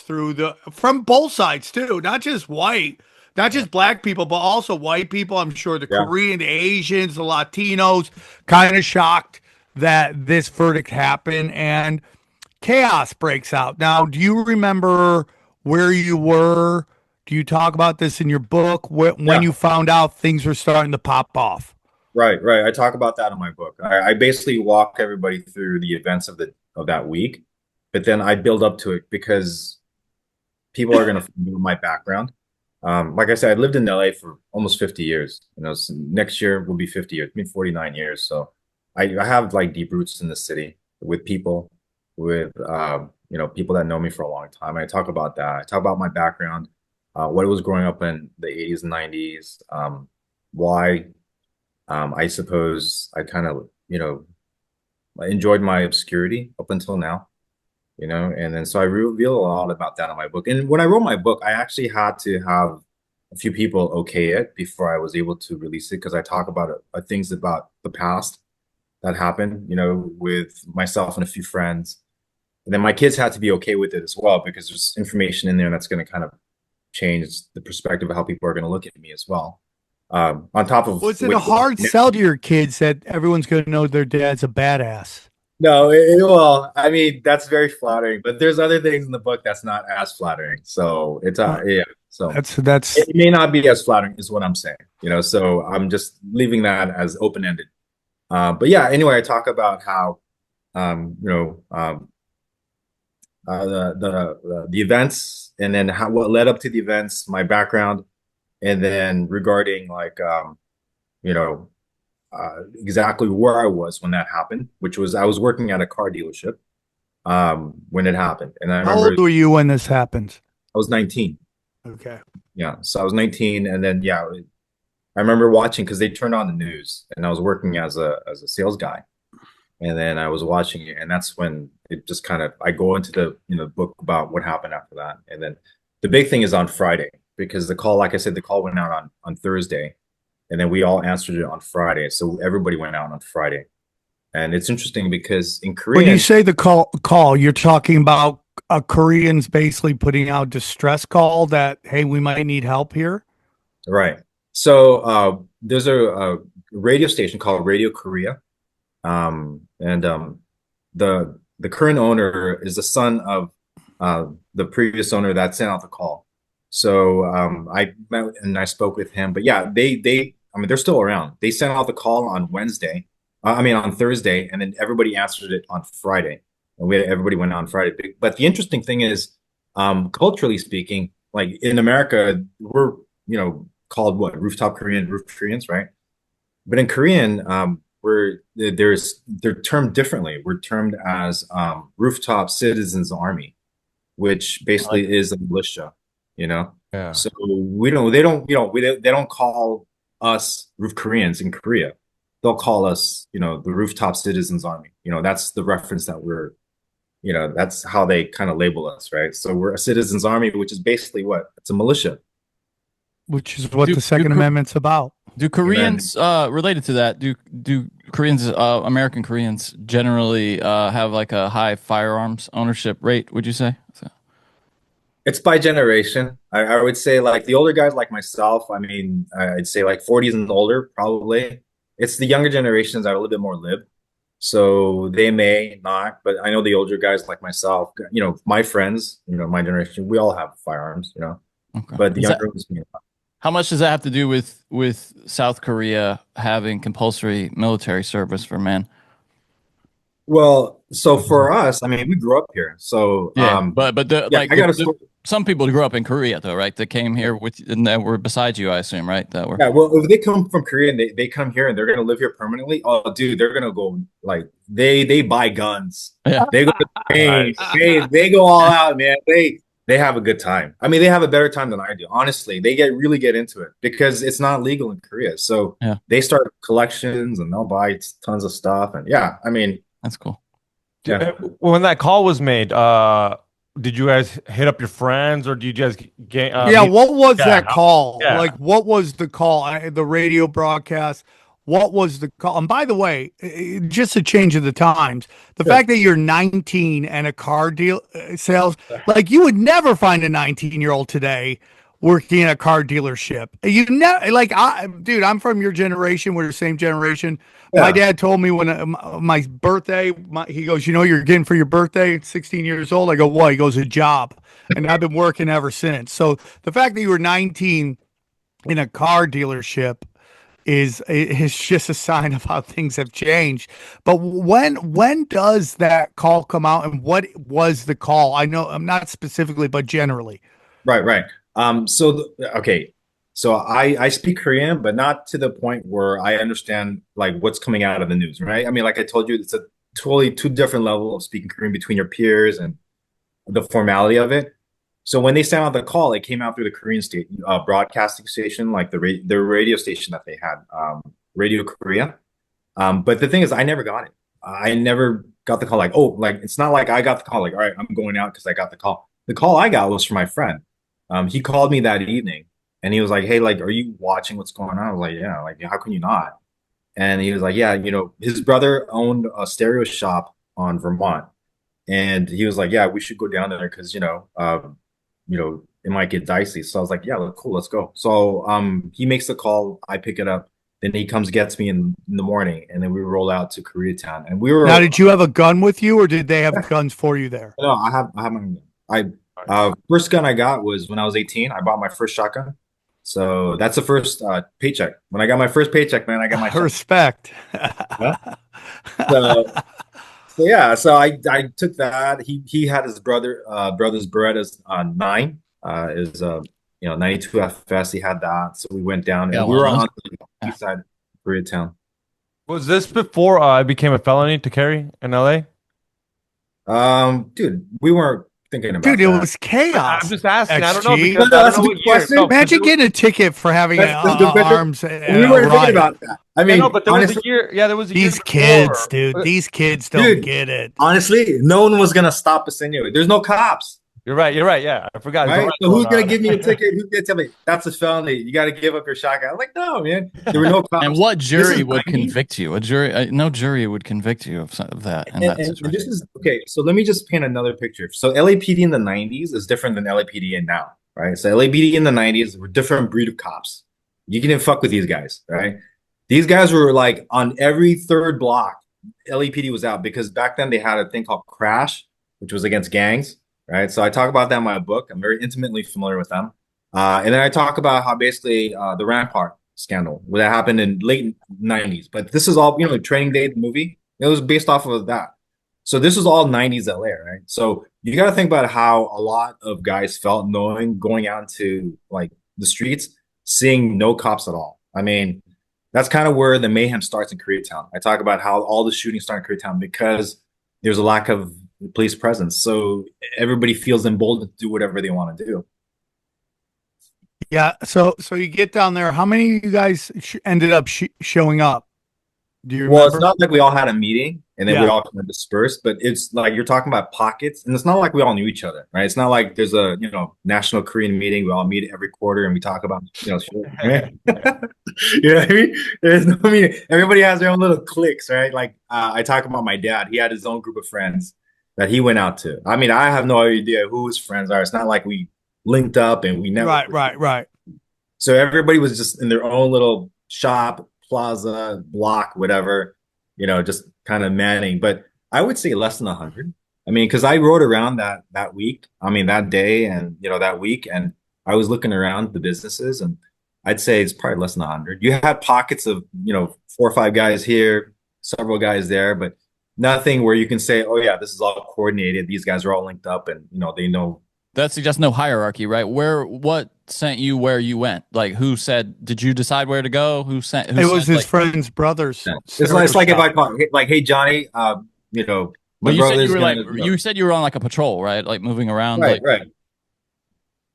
from both sides too, not just white, not just black people, but also white people. I'm sure the Korean, the Asians, the Latinos, kind of shocked that this verdict happened, and chaos breaks out. Now, do you remember where you were? Do you talk about this in your book when you found out things were starting to pop off? Right. I talk about that in my book. I basically walk everybody through the events of that week, but then I build up to it because people are going to know my background. Like I said, I lived in LA for almost 50 years. You know, so next year will be 50 years, I mean 49 years. So I have like deep roots in the city with people, with you know, people that know me for a long time. I talk about that. I talk about my background, what it was growing up in the 80s and 90s, why I suppose I kind of, you know, I enjoyed my obscurity up until now, you know, and then so I reveal a lot about that in my book. And when I wrote my book, I actually had to have a few people okay it before I was able to release it, because I talk about things about the past that happened, you know, with myself and a few friends. And then my kids had to be okay with it as well, because there's information in there that's going to kind of change the perspective of how people are going to look at me as well. On top of, was it a hard sell to your kids that everyone's going to know their dad's a badass? No, well, I mean, that's very flattering, but there's other things in the book that's not as flattering. So it's yeah. So that's it may not be as flattering is what I'm saying, you know. So I'm just leaving that as open-ended. But yeah, anyway, I talk about how you know, the events, and then what led up to the events, my background, and then regarding like you know, exactly where I was when that happened, which was I was working at a car dealership when it happened. And I how remember old were you when this happened? I was 19. Okay. Yeah, so I was 19, and then yeah, I remember watching because they turned on the news, and I was working as a sales guy, and then I was watching it, and that's when it just kind of I go into the, you know, book about what happened after that. And then the big thing is on Friday, because the call, like I said, the call went out on Thursday, and then we all answered it on Friday. So everybody went out on Friday. And it's interesting because in Korean, when you say the call, you're talking about Koreans basically putting out distress call that, hey, we might need help here. Right. So there's a radio station called Radio Korea. And the current owner is the son of the previous owner that sent out the call. So I met and I spoke with him. But yeah, they I mean, they're still around. They sent out the call on Wednesday. On Thursday, and then everybody answered it on Friday. And everybody went out on Friday. But the interesting thing is, culturally speaking, like in America, we're, you know, called what? Rooftop Korean, Rooftop Koreans, right? But in Korean, they're termed differently. We're termed as Rooftop Citizens Army, which basically is a militia, you know? Yeah. So they don't call us Roof Koreans in Korea. They'll call us, you know, the Rooftop Citizens Army. You know, that's the reference that we're, you know, that's how they kind of label us, right? So we're a citizens army, which is basically what? It's a militia. Which is what the Second Amendment's about. Do Koreans, related to that, do Koreans, American Koreans generally have like a high firearms ownership rate, would you say? So. It's by generation. I would say like the older guys like myself, I mean, I'd say like 40s and older, probably. It's the younger generations that are a little bit more lib. So they may not, but I know the older guys like myself, you know, my friends, you know, my generation, we all have firearms, you know. Okay. But the younger ones, how much does that have to do with South Korea having compulsory military service for men? Well, so for us, I mean, we grew up here. So yeah, but I got a story. Some people grew up in Korea, though, right? That came here and that were beside you, I assume, right? That were. Yeah, well, if they come from Korea and they come here and they're gonna live here permanently, oh, dude, they're gonna go like they buy guns. Yeah, they go they go all out, man. They have a good time. I mean, they have a better time than I do. Honestly, they really get into it because it's not legal in Korea. So yeah, they start collections and they'll buy tons of stuff. And yeah, I mean, that's cool. Yeah. When that call was made, did you guys hit up your friends, or do you just get? Yeah, what was yeah, that call? yeah. Like, what was the call? The radio broadcast. What was the call? And by the way, just a change of the times. The Sure. fact that you're 19 and a car deal sales, like you would never find a 19-year-old today working in a car dealership. You never, like, dude, I'm from your generation. We're the same generation. My Yeah. dad told me when my birthday, he goes, you know, you're getting for your birthday, 16 years old. I go, what? He goes, a job. And I've been working ever since. So the fact that you were 19 in a car dealership is just a sign of how things have changed. But when does that call come out, and what was the call? I know I'm not specifically, but generally. Right. Okay. So I speak Korean, but not to the point where I understand like what's coming out of the news, right? I mean, like I told you, it's a totally two different level of speaking Korean between your peers and the formality of it. So when they sent out the call, it came out through the Korean state broadcasting station, like the radio station that they had, Radio Korea. But the thing is, I never got it. I never got the call. Like, oh, like it's not like I got the call. Like, all right, I'm going out because I got the call. The call I got was from my friend. He called me that evening, and he was like, "Hey, like, are you watching what's going on?" I was like, "Yeah." Like, how can you not? And he was like, "Yeah, you know, his brother owned a stereo shop on Vermont, and he was like, yeah, we should go down there because it might get dicey." So I was like, "Yeah, cool, let's go." So he makes the call, I pick it up, then he comes gets me in the morning, and then we roll out to Koreatown, and we were Now, did you have a gun with you, or did they have guns for you there? no, I have my first gun I got was when I was 18. I bought my first shotgun. So that's the first paycheck. When I got my first paycheck, man, I got my shotgun. Respect. Yeah. So, so yeah, so I took that. He had his brother's Beretta's 9 is 92 FS. He had that. So we went down Yeah, and we were well, on the east side of Koreatown. Was this before it became a felony to carry in LA? Dude, we weren't thinking about Dude, it that. was chaos. I'm just asking. I don't know XG. because No, I that's don't a know good what year. question. No, 'cause Imagine it was- getting a ticket for having arms and We a weren't thinking riot. about that. I Yeah, mean, no, but there was honestly, a year. Yeah, there was a These year kids, before. dude, these kids don't Dude. get it. honestly, no one was gonna stop us anyway. There's no cops. You're right. You're right. Yeah, I forgot. There's a Right? lot So who's going gonna on. give me a ticket? Who's gonna tell me that's a felony? You got to give up your shotgun. I'm like, no, man. There were no cops. And what This jury is would 90. convict you? A jury, no jury would convict you of that in that And situation. this is okay. So let me just paint another picture. So LAPD in the 90s is different than LAPD in now, right? So LAPD in the 90s were different breed of cops. You couldn't fuck with these guys, right? These guys were like on every third block. LAPD was out because back then they had a thing called Crash, which was against gangs, right? So I talk about that in my book. I'm very intimately familiar with them. And then I talk about how basically the Rampart scandal, that happened in late 90s. But this is all, Training Day, the movie, it was based off of that. So this is all 90s LA, right? So you got to think about how a lot of guys felt going out into like the streets, seeing no cops at all. I mean, that's kind of where the mayhem starts in Koreatown. I talk about how all the shootings start in Koreatown because there's a lack of police presence. So everybody feels emboldened to do whatever they want to do. Yeah. So you get down there. How many of you guys ended up showing up? Do you Well, remember? it's not like we all had a meeting and then we Yeah. all kind of dispersed, but it's like you're talking about pockets, and it's not like we all knew each other, right? It's not like there's a national Korean meeting. We all meet every quarter and we talk about shit, right? You know what I mean? There's no meeting. Everybody has their own little cliques, right? Like I talk about my dad. He had his own group of friends that he went out to. I mean, I have no idea who his friends are. It's not like we linked up and we never. Right. So everybody was just in their own little shop, plaza, block, whatever, just kind of manning. But I would say less than 100. I mean, because I rode around that week. I mean, that day and that week, and I was looking around the businesses, and I'd say it's probably less than 100. You had pockets of 4 or 5 guys here, several guys there, but nothing where you can say, oh yeah, this is all coordinated. These guys are all linked up, and they know. That suggests no hierarchy, right? What sent you where you went? Like, who said? Did you decide where to go? Who sent? It was his friend's brother's. Yeah. It's like if I call, like, hey Johnny, my But you said you brother's were gonna, you said you were on like a patrol, right? Like moving around. right,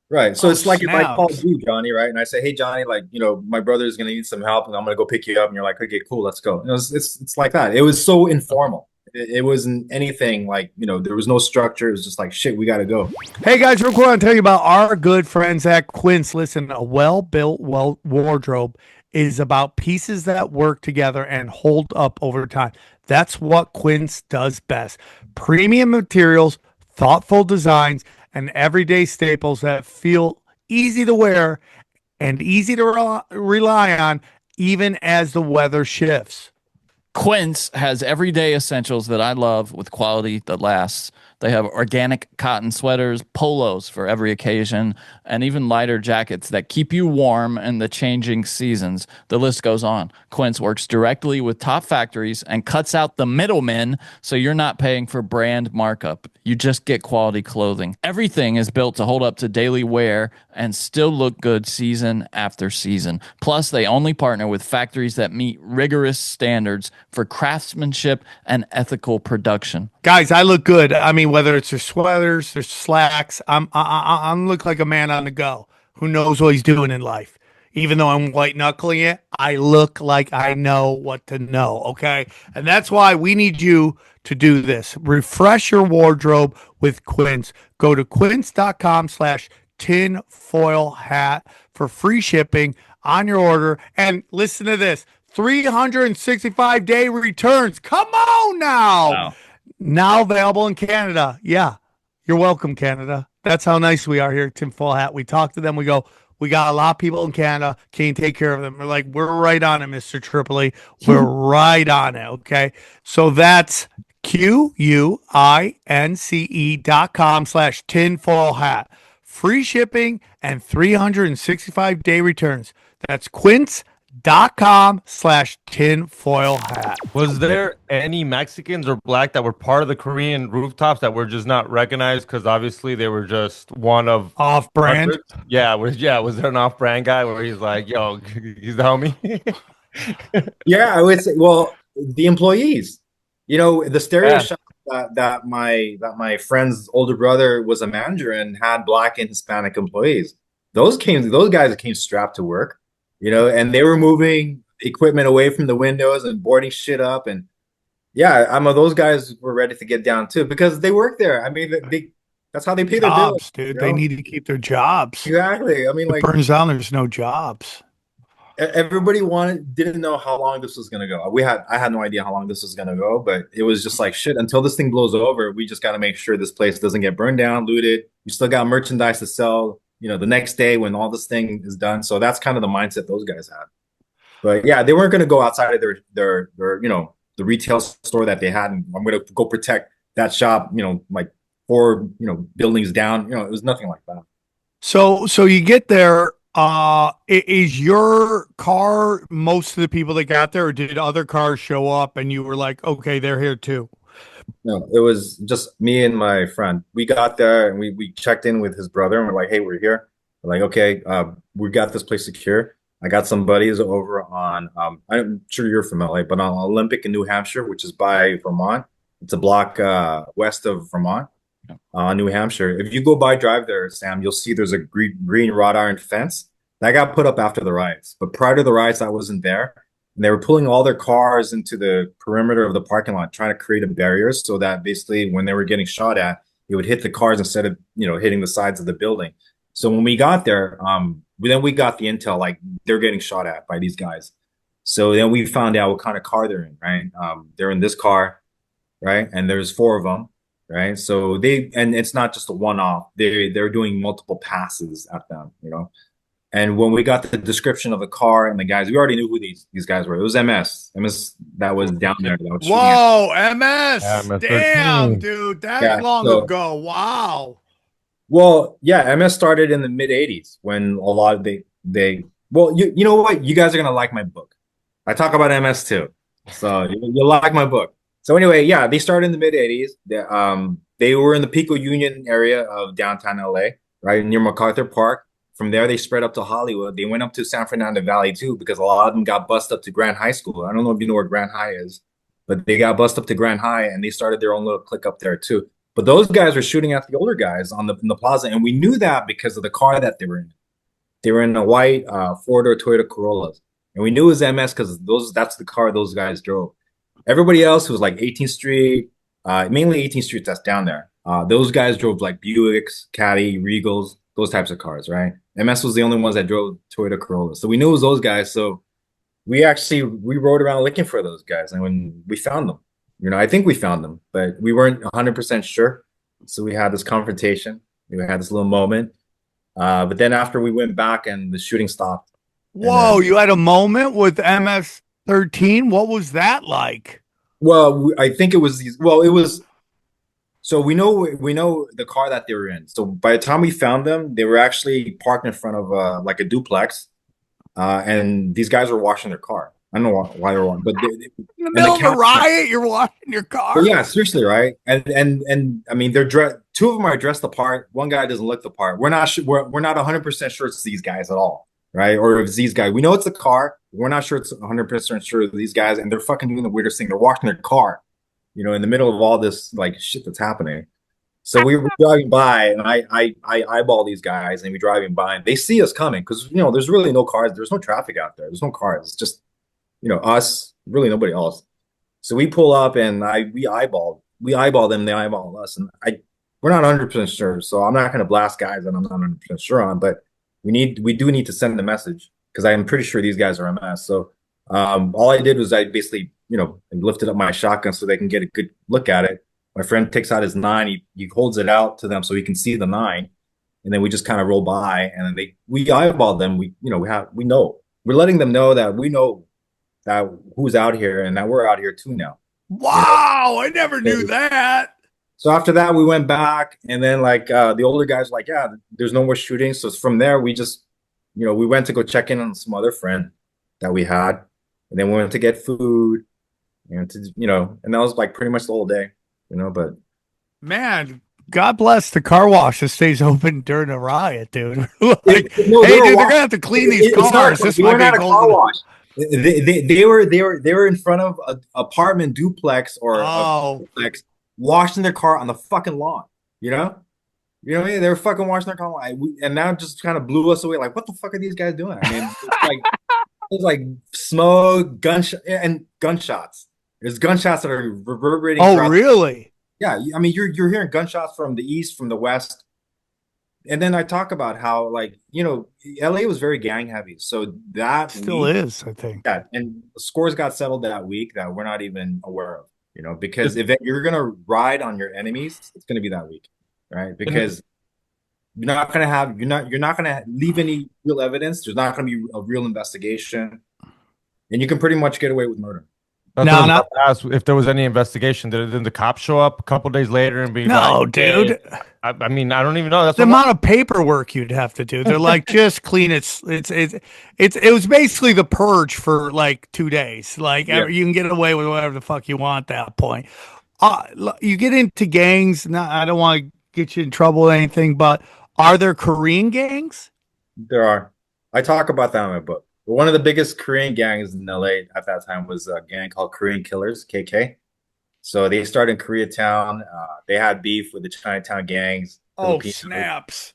right. So Oh, it's like if I call snaps. you Johnny, right, and I say, hey Johnny, like my brother's gonna need some help, and I'm gonna go pick you up, and you're like, okay, cool, let's go. It's like that. It was so informal. It wasn't anything like, there was no structure. It was just like, shit, we got to go. Hey guys, real quick, I'll tell you about our good friends at Quince. Listen, a well-built wardrobe is about pieces that work together and hold up over time. That's what Quince does best. Premium materials, thoughtful designs, and everyday staples that feel easy to wear and easy to rely on even as the weather shifts. Quince has everyday essentials that I love with quality that lasts. They have organic cotton sweaters, polos for every occasion, and even lighter jackets that keep you warm in the changing seasons. The list goes on. Quince works directly with top factories and cuts out the middlemen, so you're not paying for brand markup. You just get quality clothing. Everything is built to hold up to daily wear and still look good season after season. Plus, they only partner with factories that meet rigorous standards for craftsmanship and ethical production. Guys, I look good. I mean, whether it's their sweaters, their slacks, I'm look like a man on the go who knows what he's doing in life. Even though I'm white knuckling it, I look like I know what to know. Okay, and that's why we need you to do this. Refresh your wardrobe with Quince. Go to quince.com/tinfoil hat for free shipping on your order. And listen to this: 365-day returns. Come on now. Wow. Now available in Canada. Yeah, you're welcome, Canada. That's how nice we are here at Tinfoil Hat. We talk to them. We go, we got a lot of people in Canada. Can you take care of them? We're like, we're right on it, Mr. Tripoli. We're right on it. Okay. So that's QUINCE.com/tinfoil hat. Free shipping and 365-day returns. That's quince.com/tinfoil hat. Was there any Mexicans or black that were part of the Korean rooftops that were just not recognized because obviously they were just one of Off-brand? hundreds? Was there an off-brand guy where he's like, yo, he's the homie? Yeah, I would say, well, the employees, the stereo shop that my friend's older brother was a manager and had black and Hispanic employees. Those guys came strapped to work, and they were moving equipment away from the windows and boarding shit up. And yeah, those guys were ready to get down too because they work there. I mean, that's how they pay their bills, dude. They need to keep their jobs. Exactly. I mean, it burns down, there's no jobs. Everybody didn't know how long this was gonna go. I had no idea how long this was gonna go, but it was just like shit. Until this thing blows over, we just got to make sure this place doesn't get burned down, looted. We still got merchandise to sell, the next day when all this thing is done. So that's kind of the mindset those guys had. But yeah, they weren't gonna go outside of their the retail store that they had, and I'm gonna go protect that shop, like 4 buildings down. It was nothing like that. So you get there. Is your car most of the people that got there, or did other cars show up and you were like, okay, they're here too? No, it was just me and my friend. We got there and we checked in with his brother and we're like, hey, we're here. We're like, okay, we got this place secure. I got some buddies over on, I'm sure you're from LA, but on Olympic in New Hampshire, which is by Vermont. It's a block west of Vermont. New Hampshire. If you drive there, Sam, you'll see there's a green wrought iron fence that got put up after the riots. But prior to the riots, I wasn't there. And they were pulling all their cars into the perimeter of the parking lot, trying to create a barrier so that basically when they were getting shot at, it would hit the cars instead of, hitting the sides of the building. So when we got there, then we got the intel, like they're getting shot at by these guys. So then we found out what kind of car they're in, right? They're in this car, right? And there's 4 of them. Right. So and it's not just a one-off. They're doing multiple passes at them, And when we got the description of the car and the guys, we already knew who these guys were. It was MS that was down there. Whoa, MS. MS Damn, dude. That long ago. Wow. Well, yeah, MS started in the mid 80s when a lot of well, you know what? You guys are gonna like my book. I talk about MS too. So you'll like my book. So anyway, yeah, they started in the mid 80s. They were in the Pico Union area of downtown LA, right near MacArthur Park. From there, they spread up to Hollywood. They went up to San Fernando Valley too, because a lot of them got bussed up to Grand High School. I don't know if you know where Grand High is, but they got bussed up to Grand High and they started their own little clique up there too. But those guys were shooting at the older guys in the plaza, and we knew that because of the car that they were in. They were in a white 4-door Toyota Corollas, and we knew it was MS because that's the car those guys drove. Everybody else was like 18th Street, mainly 18th Street that's down there. Those guys drove like Buicks, Caddy, Regals, those types of cars, right? MS was the only ones that drove Toyota Corolla. So we knew it was those guys. So we rode around looking for those guys. And when we found them, I think we found them, but we weren't 100% sure. So we had this confrontation. We had this little moment. But then after we went back and the shooting stopped. Whoa, you had a moment with MS-13? What was that like? Well, I think it was these. Well, it was. So we know the car that they were in. So by the time we found them, they were actually parked in front of like a duplex, and these guys were washing their car. I don't know why they were washing, but in the middle of a riot, you're washing your car. Yeah, seriously, right? And I mean, they're dressed. Two of them are dressed the part. One guy doesn't look the part. We're not we're not 100% sure it's these guys at all, right? Or if it's these guys. We know it's a car. We're not sure it's 100% sure it's these guys, and they're fucking doing the weirdest thing. They're washing their car, in the middle of all this like shit that's happening. So we were driving by, and I eyeball these guys, and we driving by, and they see us coming because there's really no cars. There's no traffic out there. There's no cars. It's just us, really nobody else. So we pull up, and we eyeball them. They eyeball us, and we're not 100% sure. So I'm not going to blast guys that I'm not 100% sure on, but we do need to send the message because I'm pretty sure these guys are a mess. So all I did was I basically lifted up my shotgun so they can get a good look at it. My friend takes out his 9. He holds it out to them so he can see the 9, and then we just kind of roll by, and then we eyeball them. We know we're letting them know that we know that who's out here and that we're out here too now. Wow, I never knew that. So after that, we went back, and then the older guys were like, yeah, there's no more shooting. So from there, we just we went to go check in on some other friend that we had, and then we went to get food, and and that was like pretty much the whole day. But man, God bless the car wash that stays open during a riot, dude. No, hey, dude, they're gonna have to clean these cars. This might be a car wash. They were in front of an apartment duplex or a duplex, washing their car on the fucking lawn. You know what I mean? They were fucking washing their car, and now it just kind of blew us away. Like, what the fuck are these guys doing? I mean, it's like smoke, gunshots. There's gunshots that are reverberating. Oh, really? Yeah, I mean, you're hearing gunshots from the east, from the west, and then I talk about how LA was very gang heavy, so that still is, I think. Yeah, and scores got settled that week that we're not even aware of, because if you're gonna ride on your enemies, it's gonna be that week, right? Because you're not gonna leave any real evidence. There's not gonna be a real investigation, and you can pretty much get away with murder. Not ask if there was any investigation. Did the cops show up a couple days later and be like, dude. I mean, I don't even know. That's the amount of paperwork you'd have to do. They're like, just clean it. It was basically the purge for like 2 days. Like you can get away with whatever the fuck you want at that point. You get into gangs. Now, I don't want to get you in trouble with anything, but are there Korean gangs? There are. I talk about that in my book. One of the biggest Korean gangs in LA at that time was a gang called Korean Killers, KK. So they started in Koreatown. They had beef with the Chinatown gangs. Oh, snaps.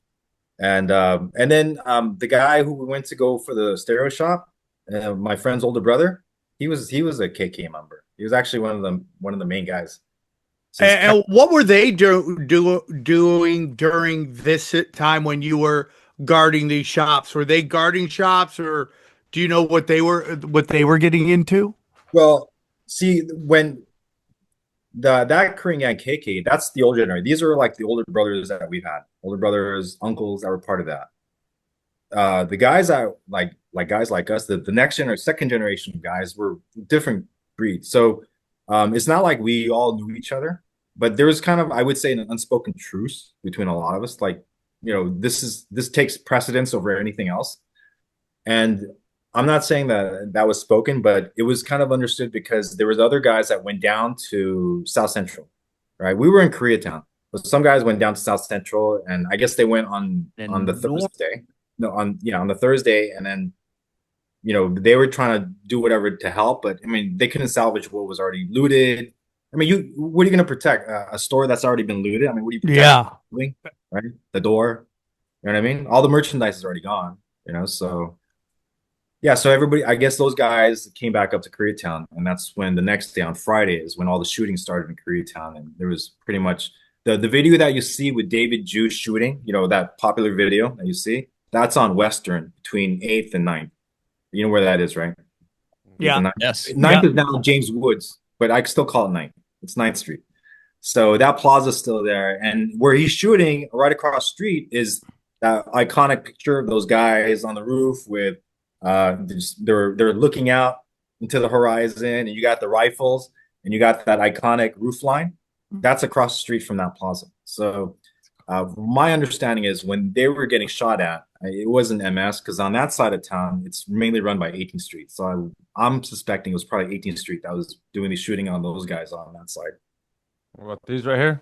And then the guy who went to go for the stereo shop, my friend's older brother, he was a KK member. He was actually one of the main guys. So and what were they doing during this time when you were guarding these shops? Were they guarding shops, or do you know what they were getting into? Well, see, when that Korean gang KK, that's the old generation. These are like the older brothers that we've had, older brothers, uncles that were part of that. The guys that like guys like us, the next generation, second generation of guys were different breeds. So it's not like we all knew each other, but there was kind of, I would say, an unspoken truce between a lot of us. Like, this takes precedence over anything else. And I'm not saying that was spoken, but it was kind of understood because there was other guys that went down to South Central, right? We were in Koreatown, but some guys went down to South Central, and I guess they went on the Thursday. No, on the Thursday, and then they were trying to do whatever to help, but I mean they couldn't salvage what was already looted. I mean, what are you going to protect? A store that's already been looted? I mean, what do you protect? Yeah, right. The door. You know what I mean? All the merchandise is already gone. So. Yeah, so everybody, I guess those guys came back up to Koreatown, and that's when the next day on Friday is when all the shooting started in Koreatown, and there was pretty much the video that you see with David Jew shooting, that popular video that you see, that's on Western between 8th and 9th. You know where that is, right? 8th Yeah. and 9th. Yes. 9th is now James Woods, but I still call it 9th. It's 9th Street. So that plaza's still there, and where he's shooting right across the street is that iconic picture of those guys on the roof with they're looking out into the horizon, and you got the rifles, and you got that iconic roof line. That's across the street from that plaza. So my understanding is when they were getting shot at, it wasn't MS because on that side of town, it's mainly run by 18th Street. So I'm suspecting it was probably 18th Street that was doing the shooting on those guys on that side. What about these right here?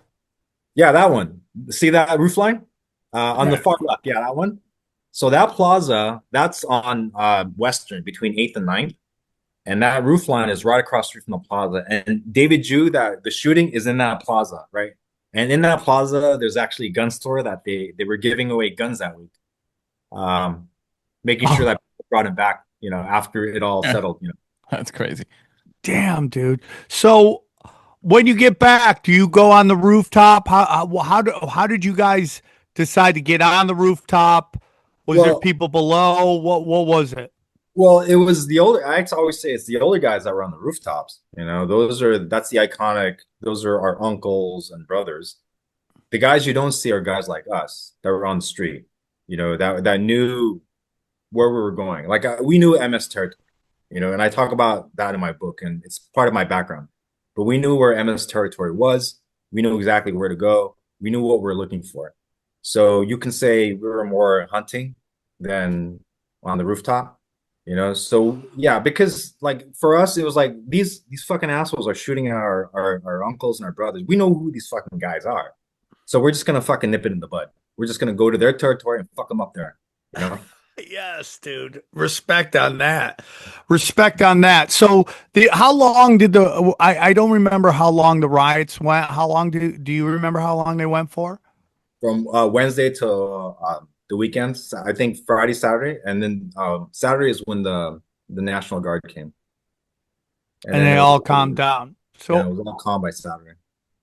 Yeah, that one. See that roof line? On the Yeah. far left. Yeah, that one. So that plaza, that's on Western between 8th and 9th. And that roof line is right across the street from the plaza. And David Jew, that the shooting is in that plaza, right? And in that plaza, there's actually a gun store that they were giving away guns that week. Making sure that people brought him back, after it all settled, That's crazy. Damn, dude. So when you get back, do you go on the rooftop? How did you guys decide to get on the rooftop? Was there Well, people below? What was it? Well, it was the older. I always say it's the older guys that were on the rooftops. That's the iconic. Those are our uncles and brothers. The guys you don't see are guys like us that were on the street. That knew where we were going. Like we knew MS territory. And I talk about that in my book, and it's part of my background. But we knew where MS territory was. We knew exactly where to go. We knew what we were looking for. So you can say we were more hunting than on the rooftop. So yeah, because like for us, it was like these fucking assholes are shooting at our uncles and our brothers. We know who these fucking guys are. So we're just gonna fucking nip it in the bud. We're just gonna go to their territory and fuck them up there. You know? Yes, dude. Respect on that. Respect on that. So how long did I don't remember how long the riots went. How long do you remember how long they went for? From Wednesday to the weekends. I think Friday, Saturday, and then Saturday is when the National Guard came, And then they it all was, calmed down. yeah, it So was all calm by Saturday.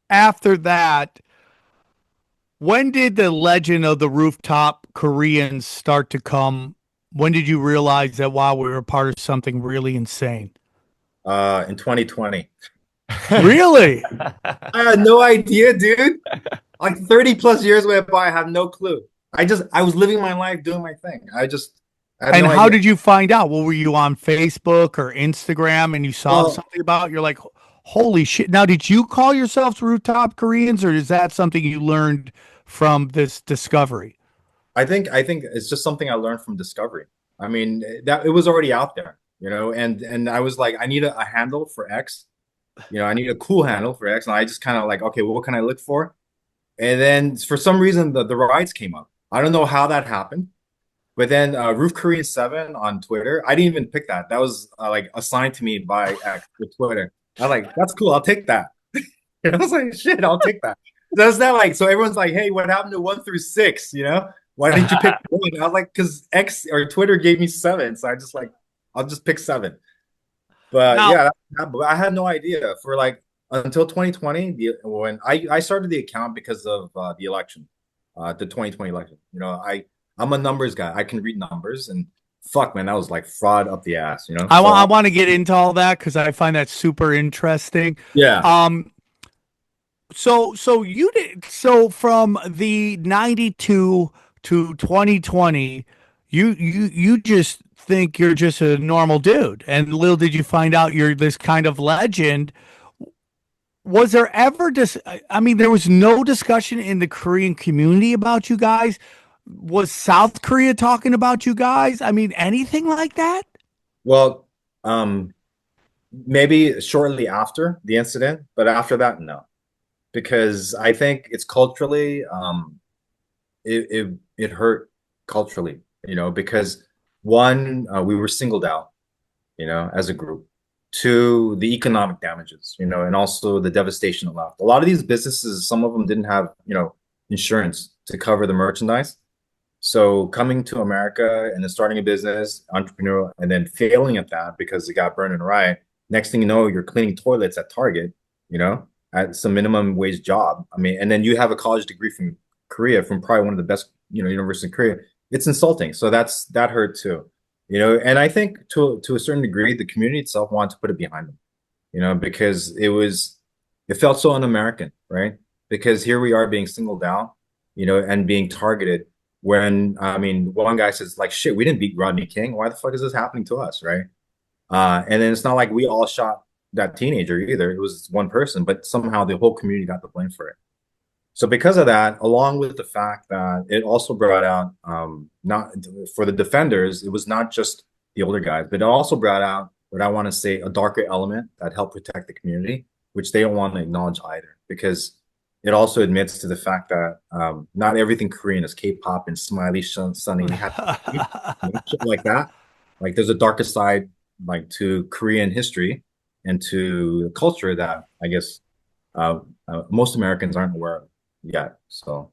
after that, when did the legend of the Rooftop Koreans start to come? When did you realize that wow, we were part of something really insane? In 2020, Really? I had no idea, dude. Like 30 plus years went by, I have no clue. I was living my life, doing my thing. I had And no how idea. did you find out? Well, were you on Facebook or Instagram and you saw Well, something about it? You're like, holy shit. Now, did you call yourselves Rooftop Koreans or is that something you learned from this discovery? I think it's just something I learned from Discovery. I mean, that it was already out there, and I was like, I need a handle for X. I need a cool handle for X, and I just kind of like, okay, well, what can I look for? And then for some reason, the riots came up. I don't know how that happened, but then Roof Korean 7 on Twitter, I didn't even pick that. That was like assigned to me by X with Twitter. I'm like, that's cool. I'll take that. I was like, shit, I'll take that. That's not like, so everyone's like, hey, what happened to 1 through 6? Why didn't you pick 1? I was like, because X or Twitter gave me 7. So I just like, I'll just pick 7. But Now, yeah, I had no idea for like until 2020, when I started the account because of the election, the 2020 election. I'm a numbers guy. I can read numbers, and fuck, man, that was like fraud up the ass. I So want to get into all that because I find that super interesting. yeah. Um, so you did so from the 92 to 2020, you just think you're just a normal dude. And little did you find out you're this kind of legend. Was there ever I mean, there was no discussion in the Korean community about you guys. Was South Korea talking about you guys? I mean, anything like that? Well, maybe shortly after the incident, but after that, no, because I think it's culturally, it hurt culturally, because one, we were singled out, as a group. Two, the economic damages, and also the devastation it left. A lot of these businesses, some of them didn't have, insurance to cover the merchandise. So coming to America and then starting a business, entrepreneur, and then failing at that because it got burned in a riot. Next thing you know, you're cleaning toilets at Target, at some minimum wage job. I mean, and then you have a college degree from Korea, from probably one of the best, universities in Korea. It's insulting. So that hurt too, And I think to a certain degree, the community itself wanted to put it behind them, because it felt so un-American, right? Because here we are being singled out, and being targeted when, I mean, one guy says like, shit, we didn't beat Rodney King. Why the fuck is this happening to us, right? And then it's not like we all shot that teenager either. It was one person, but somehow the whole community got the blame for it. So because of that, along with the fact that it also brought out, not for the defenders, it was not just the older guys, but it also brought out what I want to say a darker element that helped protect the community, which they don't want to acknowledge either, because it also admits to the fact that not everything Korean is K-pop and smiley, sunny, happy, shit like that. Like there's a darker side, like to Korean history and to culture that I guess most Americans aren't aware of yet. So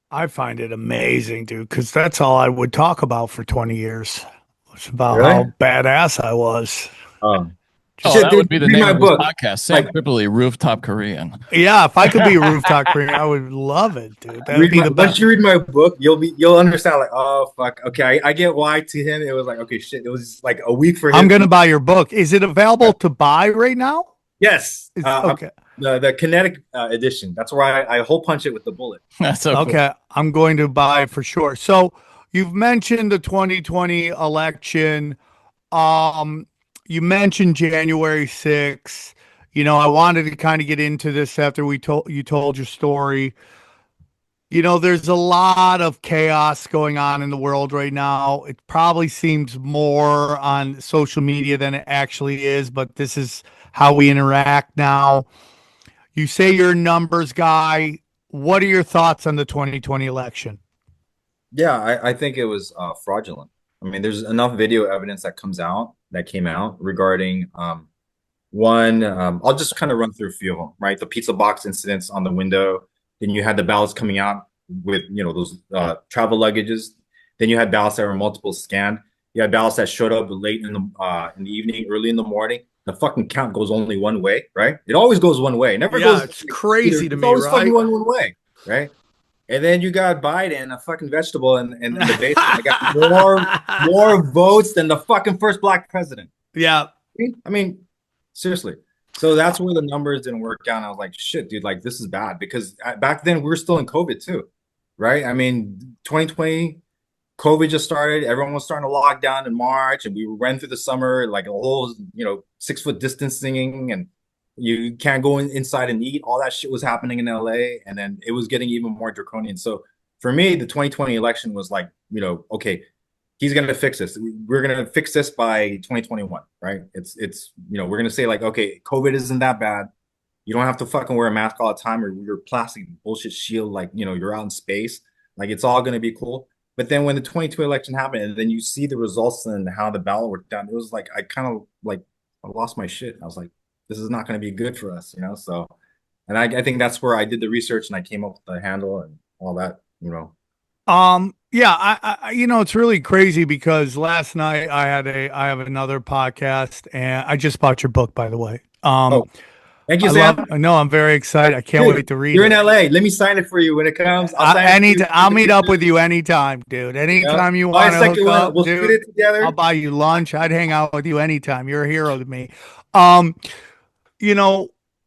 I find it amazing, dude, because that's all I would talk about for 20 years. It's about really, how badass I was. um, Oh, shit, that dude, would be the read name my of this book. podcast. Sam Like, Tripoli, Rooftop Korean. Yeah, if I could be a Rooftop Korean, I would love it, dude. That would be the once best. you read my book, you'll understand. Like, oh fuck, okay, I get why to him it was like, okay, shit, it was like a week for him. I'm gonna buy your book. Is it available to buy right now? Yes, Okay. the kinetic edition. That's where I hole punch it with the bullet. That's so cool. Okay, I'm going to buy it for sure. So you've mentioned the 2020 election. You mentioned January 6th. I wanted to kind of get into this after you told your story. There's a lot of chaos going on in the world right now. It probably seems more on social media than it actually is, but this is how we interact now. You say you're a numbers guy. What are your thoughts on the 2020 election? Yeah, I think it was fraudulent. I mean, there's enough video evidence that came out regarding one. I'll just kind of run through a few of them, right? The pizza box incidents on the window. Then you had the ballots coming out with those travel luggages. Then you had ballots that were multiple scanned. You had ballots that showed up late in the evening, early in the morning. The fucking count goes only one way, right? It always goes one way. It never goes. It's crazy to it's me, always right? fucking one way, right? And then you got Biden, a fucking vegetable, in the basement. I got more votes than the fucking first black president. Yeah. I mean, seriously. So that's where the numbers didn't work out. And I was like, shit, dude, like this is bad, because back then we were still in COVID too, right? I mean, 2020, COVID just started. Everyone was starting to lock down in March, and we ran through the summer like a whole, 6 foot distancing, and you can't go inside and eat. All that shit was happening in LA, and then it was getting even more draconian. So for me, the 2020 election was like, okay, he's going to fix this. We're going to fix this by 2021, right? It's we're going to say like, okay, COVID isn't that bad. You don't have to fucking wear a mask all the time or your plastic bullshit shield, like, you're out in space. Like, it's all going to be cool. But then when the 22 election happened, and then you see the results and how the ballot worked down, it was like, I kind of like, I lost my shit. I was like, this is not going to be good for us, So, and I think that's where I did the research and I came up with the handle and all that, Yeah, I it's really crazy because last night I have another podcast, and I just bought your book, by the way. Oh, thank you, Sam. I'm very excited. I can't wait to read You're it. in LA. Let me sign it for you when it comes. I'll meet up with you anytime, dude. Anytime you want to hook up, we'll dude, shoot it together. I'll buy you lunch. I'd hang out with you anytime. You're a hero to me. Um,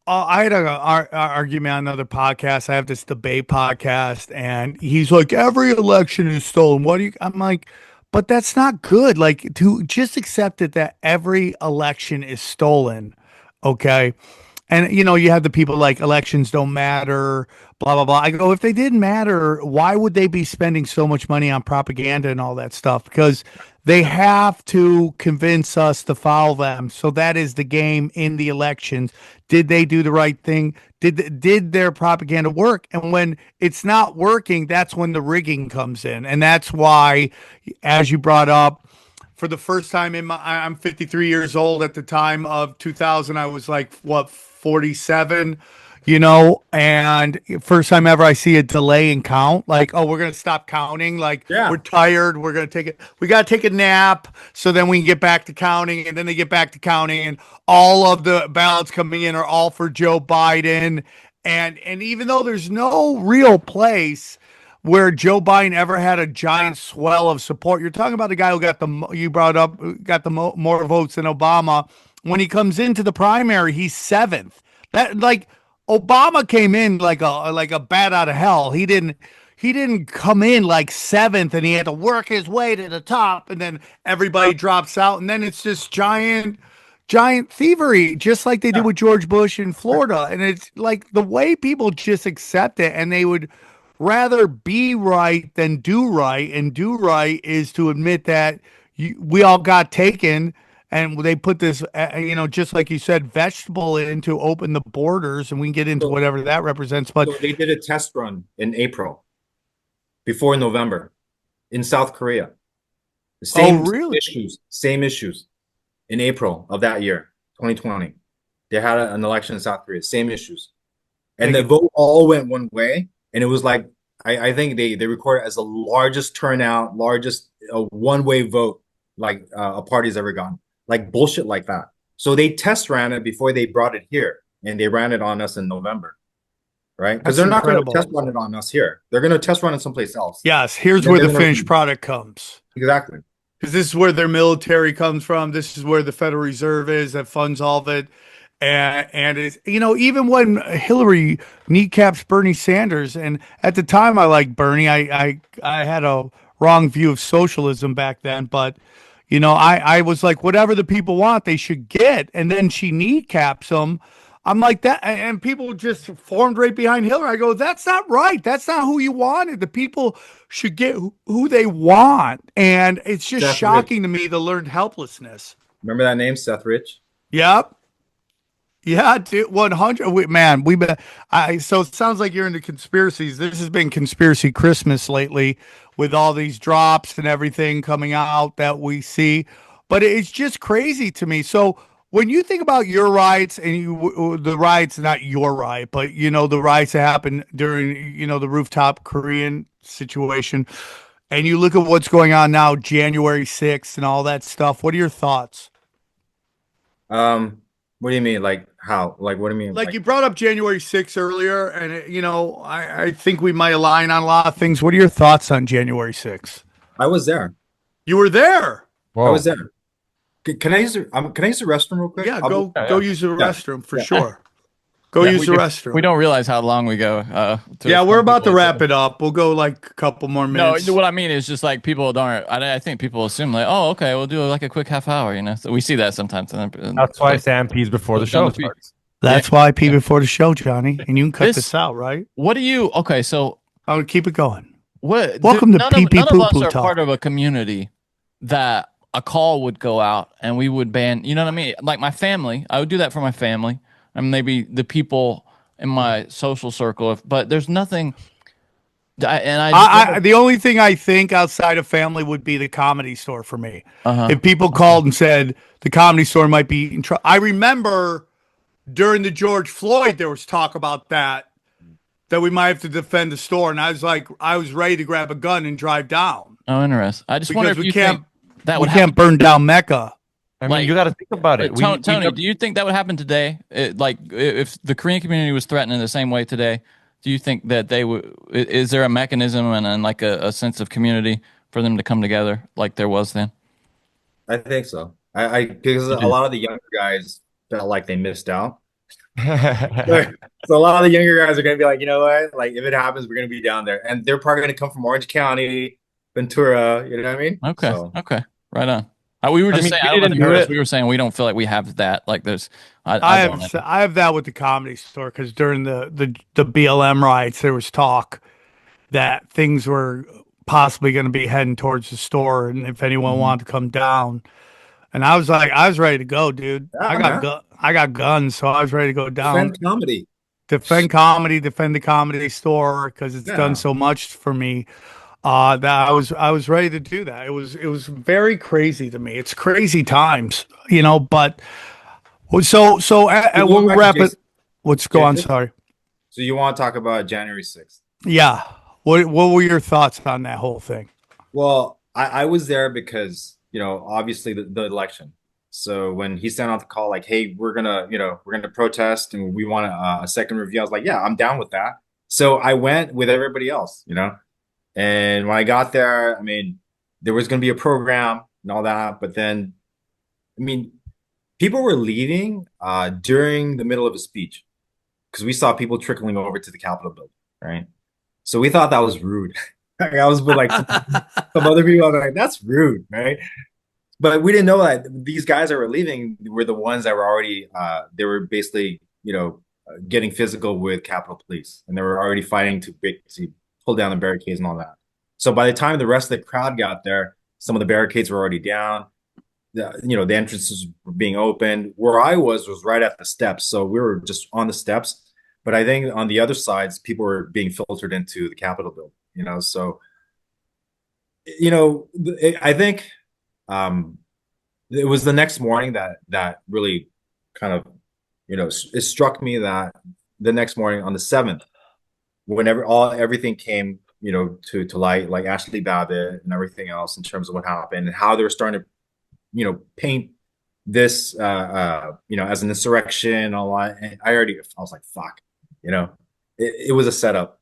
I had an argument on another podcast. I have this debate podcast, and he's like, every election is stolen. I'm like, but that's not good. Like, to just accept it that every election is stolen. Okay. And, you have the people like elections don't matter, blah, blah, blah. I go, if they didn't matter, why would they be spending so much money on propaganda and all that stuff? Because they have to convince us to follow them. So that is the game in the elections. Did they do the right thing? Did their propaganda work? And when it's not working, that's when the rigging comes in. And that's why, as you brought up, for the first time I'm 53 years old. At the time of 2000, I was like, 47. and first time ever I see a delay in count, like, oh, we're going to stop counting. Like, Yeah. we're tired. We're going to we got to take a nap so then we can get back to counting. And then they get back to counting, and all of the ballots coming in are all for Joe Biden. And even though there's no real place where Joe Biden ever had a giant swell of support, you're talking about a guy who you brought up, got the more votes than Obama. When he comes into the primary, he's seventh. That, like, Obama came in like a bat out of hell. He didn't come in like seventh and he had to work his way to the top, and then everybody drops out, and then it's just giant thievery, just like they did with George Bush in Florida. And it's like the way people just accept it, and they would rather be right than do right. And do right is to admit that we all got taken. And they put this, just like you said, vegetable in to open the borders, and we can get into whatever that represents. But So they did a test run in April, before November, in South Korea. The same issues in April of that year, 2020. They had an election in South Korea, same issues. And the vote all went one way. And it was like, I think they recorded as the largest turnout, largest one-way vote like a party's ever gone. Like bullshit like that. So they test ran it before they brought it here, and they ran it on us in November, right? Because they're not going to test run it on us here. They're going to test run it someplace else. Yes, here's where the finished product comes. Exactly. Because this is where their military comes from. This is where the Federal Reserve is that funds all of it. And it's, even when Hillary kneecaps Bernie Sanders, and at the time I liked Bernie, I had a wrong view of socialism back then, but I was like, whatever the people want, they should get. And then she kneecaps them. I'm like that. And people just formed right behind Hillary. I go, that's not right. That's not who you wanted. The people should get who they want. And it's just shocking to me, the learned helplessness. Remember that name, Seth Rich? Yep. Yeah, dude, 100. Man, so it sounds like you're into conspiracies. This has been conspiracy Christmas lately with all these drops and everything coming out that we see. But it's just crazy to me. So when you think about your riots, and the riots, not your riot, but the riots that happened during the Rooftop Korean situation, and you look at what's going on now, January 6th and all that stuff, what are your thoughts? What do you mean? Like how? Like what do you mean? Like you brought up January 6th earlier, and I think we might align on a lot of things. What are your thoughts on January 6th? I was there. You were there. Whoa. I was there. Can I use the restroom real quick? Yeah, go use the restroom for sure. Go use the restroom. We don't realize how long we go. We're about to wrap it up. We'll go like a couple more minutes. No, what I mean is just like people don't. I think people assume like, oh, okay, we'll do like a quick half hour. So we see that sometimes. That's why Sam pees before the show starts. That's why I pee before the show, Johnny. And you can cut this out, right? What do you? Okay, so I'll keep it going. Welcome to Pee Pee Poo Poo Talk. None of us are part of a community that a call would go out and we would ban. You know what I mean? Like my family, I would do that for my family, and maybe the people in my social circle. But there's nothing. The only thing I think outside of family would be the Comedy Store for me. If people called and said the Comedy Store might be in trouble. I remember during the George Floyd, there was talk about that we might have to defend the store. And I was ready to grab a gun and drive down. Oh, interesting. I just wonder if we can't burn down Mecca. I mean, you got to think about it. Tony, do you think that would happen today? Like, if the Korean community was threatened in the same way today, do you think that they would? Is there a mechanism and like a sense of community for them to come together like there was then? I think so. Because a lot of the younger guys felt like they missed out. So a lot of the younger guys are going to be like, you know what? Like, if it happens, we're going to be down there, and they're probably going to come from Orange County, Ventura. You know what I mean? Okay. Okay. Right on. We were just saying. We were saying we don't feel like we have that. Like there's. I have that with the Comedy Store, because during the BLM riots, there was talk that things were possibly going to be heading towards the store, and if anyone wanted to come down, and I was ready to go, dude. Yeah, I got guns, so I was ready to go down. Defend the Comedy Store, because it's done so much for me. That I was ready to do that. It was very crazy to me. It's crazy times, but so we'll wrap it. Let's go on. Sorry. So you want to talk about January 6th? Yeah. What were your thoughts on that whole thing? Well, I was there because, you know, obviously the election. So when he sent out the call, like, hey, we're gonna protest and we want a second review, I was like, yeah, I'm down with that. So I went with everybody else, you know. And when I got there, I mean, there was gonna be a program and all that, but then, I mean, people were leaving during the middle of a speech because we saw people trickling over to the Capitol building, right? So we thought that was rude. Like, I was with like some other people. I was like, that's rude, right? But we didn't know that these guys that were leaving were the ones that were already they were basically, you know, getting physical with Capitol Police, and they were already fighting to basically pull down the barricades and all that. So by the time the rest of the crowd got there, some of the barricades were already down. You know, the entrances were being opened. Where I was right at the steps, so we were just on the steps. But I think on the other sides, people were being filtered into the Capitol building. You know, so you know, I think um, it was the next morning that really kind of, you know, it struck me that the next morning on the 7th, whenever everything came, you know, to light, like Ashley Babbitt and everything else in terms of what happened and how they were starting to, you know, paint this you know, as an insurrection, all that. And I was like, fuck, you know, it was a setup,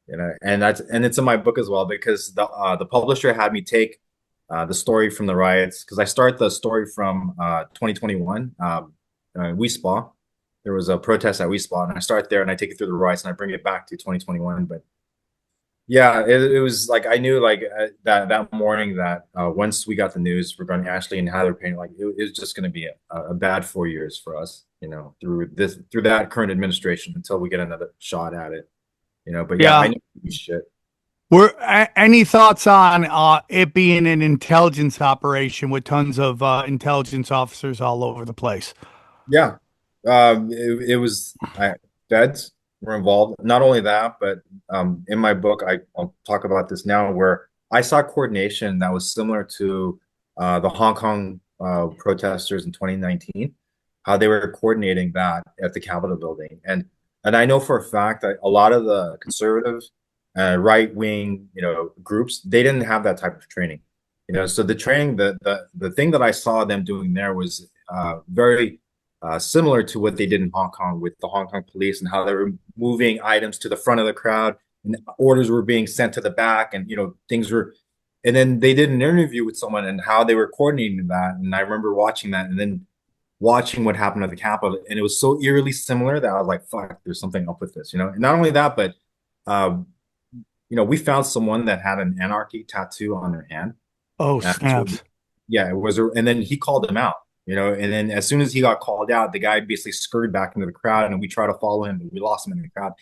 you know, and it's in my book as well because the publisher had me take the story from the riots because I start the story from 2021 Wispa. There was a protest at Wispa, and I start there and I take it through the riots and I bring it back to 2021. But yeah, it was like I knew like that morning that once we got the news regarding Ashley and how they're painting, like it was just going to be a bad 4 years for us, you know, through that current administration until we get another shot at it, you know. But yeah, I Yeah. knew shit. Any thoughts on it being an intelligence operation with tons of intelligence officers all over the place? Yeah, it was feds were involved. Not only that, but in my book, I'll talk about this now, where I saw coordination that was similar to the Hong Kong protesters in 2019, how they were coordinating that at the Capitol building, and I know for a fact that a lot of the conservative right wing, you know, groups they didn't have that type of training, you know. So the training, the thing that I saw them doing there was very similar to what they did in Hong Kong with the Hong Kong police and how they were moving items to the front of the crowd and orders were being sent to the back and, you know, things were, and then they did an interview with someone and how they were coordinating that. And I remember watching that and then watching what happened at the Capitol. And it was so eerily similar that I was like, fuck, there's something up with this, you know? And not only that, but, um, you know, we found someone that had an anarchy tattoo on their hand. Oh, So, snaps. yeah, it was, and then he called them out, you know, and then as soon as he got called out, the guy basically scurried back into the crowd, and we tried to follow him, but we lost him in the crowd,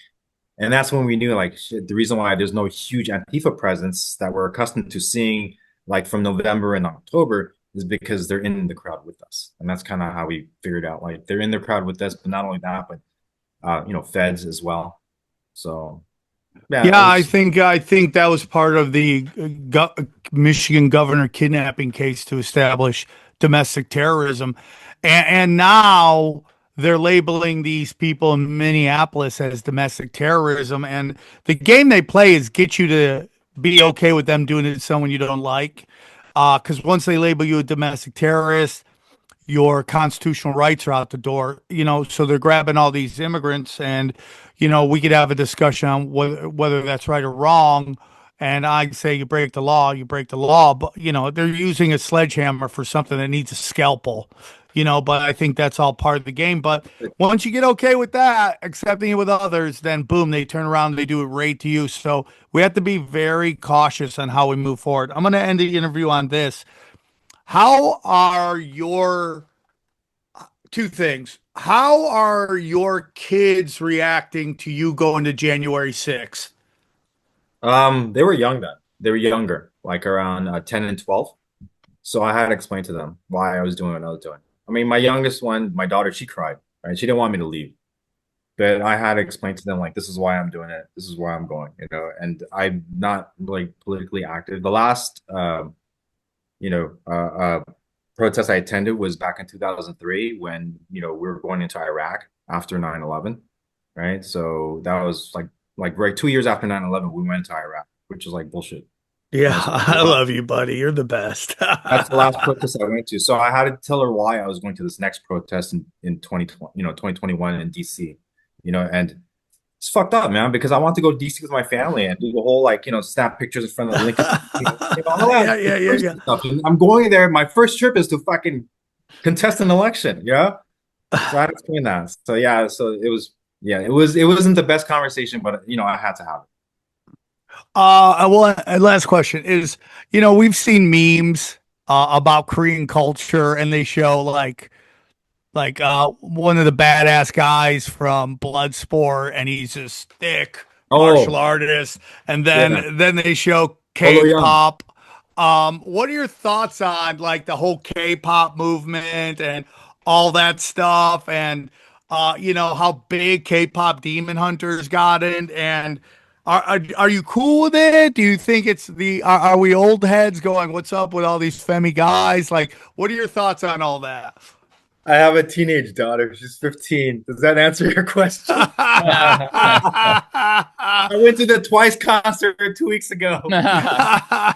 and that's when we knew, like, shit, the reason why there's no huge Antifa presence that we're accustomed to seeing, like from November and October, is because they're in the crowd with us, and that's kind of how we figured out, like, they're in the crowd with us, but not only that, but you know, feds as well. So yeah, it Yeah, was. I think that was part of the Michigan governor kidnapping case to establish domestic terrorism, and now they're labeling these people in Minneapolis as domestic terrorism. And the game they play is get you to be okay with them doing it to someone you don't like, because once they label you a domestic terrorist, your constitutional rights are out the door, you know. So they're grabbing all these immigrants, and you know, we could have a discussion on whether that's right or wrong. And I say you break the law, you break the law. But you know, they're using a sledgehammer for something that needs a scalpel, you know. But I think that's all part of the game. But once you get okay with that, accepting it with others, then boom, they turn around and they do it right to you. So we have to be very cautious on how we move forward. I'm going to end the interview on this. How are your two things? How are your kids reacting to you going to January 6th? They were young then. They were younger, like around 10 and 12. So I had to explain to them why I was doing what I was doing. I mean, my youngest one, my daughter, she cried, right? She didn't want me to leave. But I had to explain to them, like, this is why I'm doing it. This is why I'm going, you know, and I'm not like politically active. The last, you know, protest I attended was back in 2003 when, you know, we were going into Iraq after 9/11. right? So that was like right 2 years after 9/11, we went to Iraq, which is like bullshit. Yeah, That's I love you, buddy. You're the best. that's the last protest I went to. So I had to tell her why I was going to this next protest in 2020, 2021 in DC, and it's fucked up, man, because I want to go to DC with my family and do the whole snap pictures in front of the Lincoln, all Yeah, that yeah, yeah, yeah. stuff. And I'm going there. My first trip is to fucking contest an election, yeah. So I had to explain that. So yeah, so it wasn't the best conversation, but I had to have it. Well, last question is, we've seen memes about Korean culture, and they show one of the badass guys from Bloodsport, and he's this thick martial Oh, artist, and yeah. then they show Although young. K-pop. What are your thoughts on like the whole K-pop movement and all that stuff, and how big K-pop Demon Hunters gotten, and are you cool with it? Do you think it's are we old heads going, what's up with all these femi guys? Like, what are your thoughts on all that? I have a teenage daughter. She's 15. Does that answer your question? I went to the Twice concert 2 weeks ago. How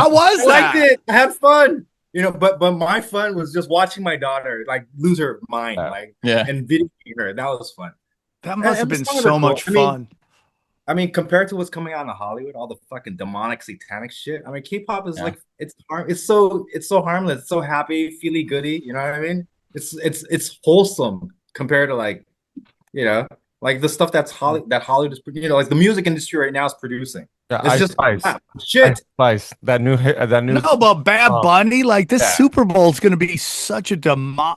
was I liked that? it. I had fun. But my fun was just watching my daughter like lose her mind, Yeah. and videoing her. That was fun. That must have And the been songs are so cool. much fun. Compared to what's coming out in Hollywood, all the fucking demonic, satanic shit. K-pop is Yeah. like it's so harmless, it's so happy, feely goody. You know what I mean? It's wholesome compared to like the stuff that Hollywood is, like the music industry right now is producing. Yeah, It's Ice just Spice. shit. Ice Spice. That new No, but Bad Oh, Bunny, like this yeah. Super Bowl is going to be such a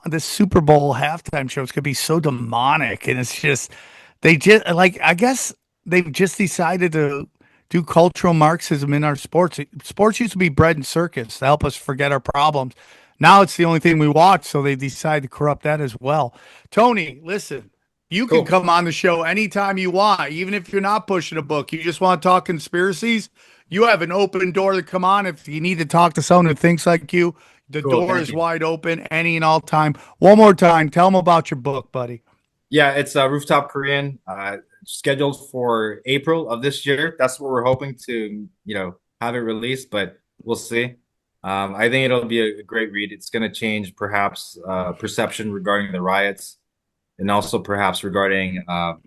this Super Bowl halftime show is going to be so demonic, and it's just they just like I guess they've just decided to do cultural Marxism in our sports. Sports used to be bread and circus to help us forget our problems. Now it's the only thing we watch, so they decide to corrupt that as well. Tony, listen, you can Cool. come on the show anytime you want, even if you're not pushing a book. You just want to talk conspiracies. You have an open door to come on. If you need to talk to someone who thinks like you, the Cool, door thank is you. wide open any and all time. One more time, tell them about your book, buddy. Yeah, it's Rooftop Korean, scheduled for April of this year. That's what we're hoping to, have it released, but we'll see. I think it'll be a great read. It's going to change perhaps perception regarding the riots, and also perhaps regarding how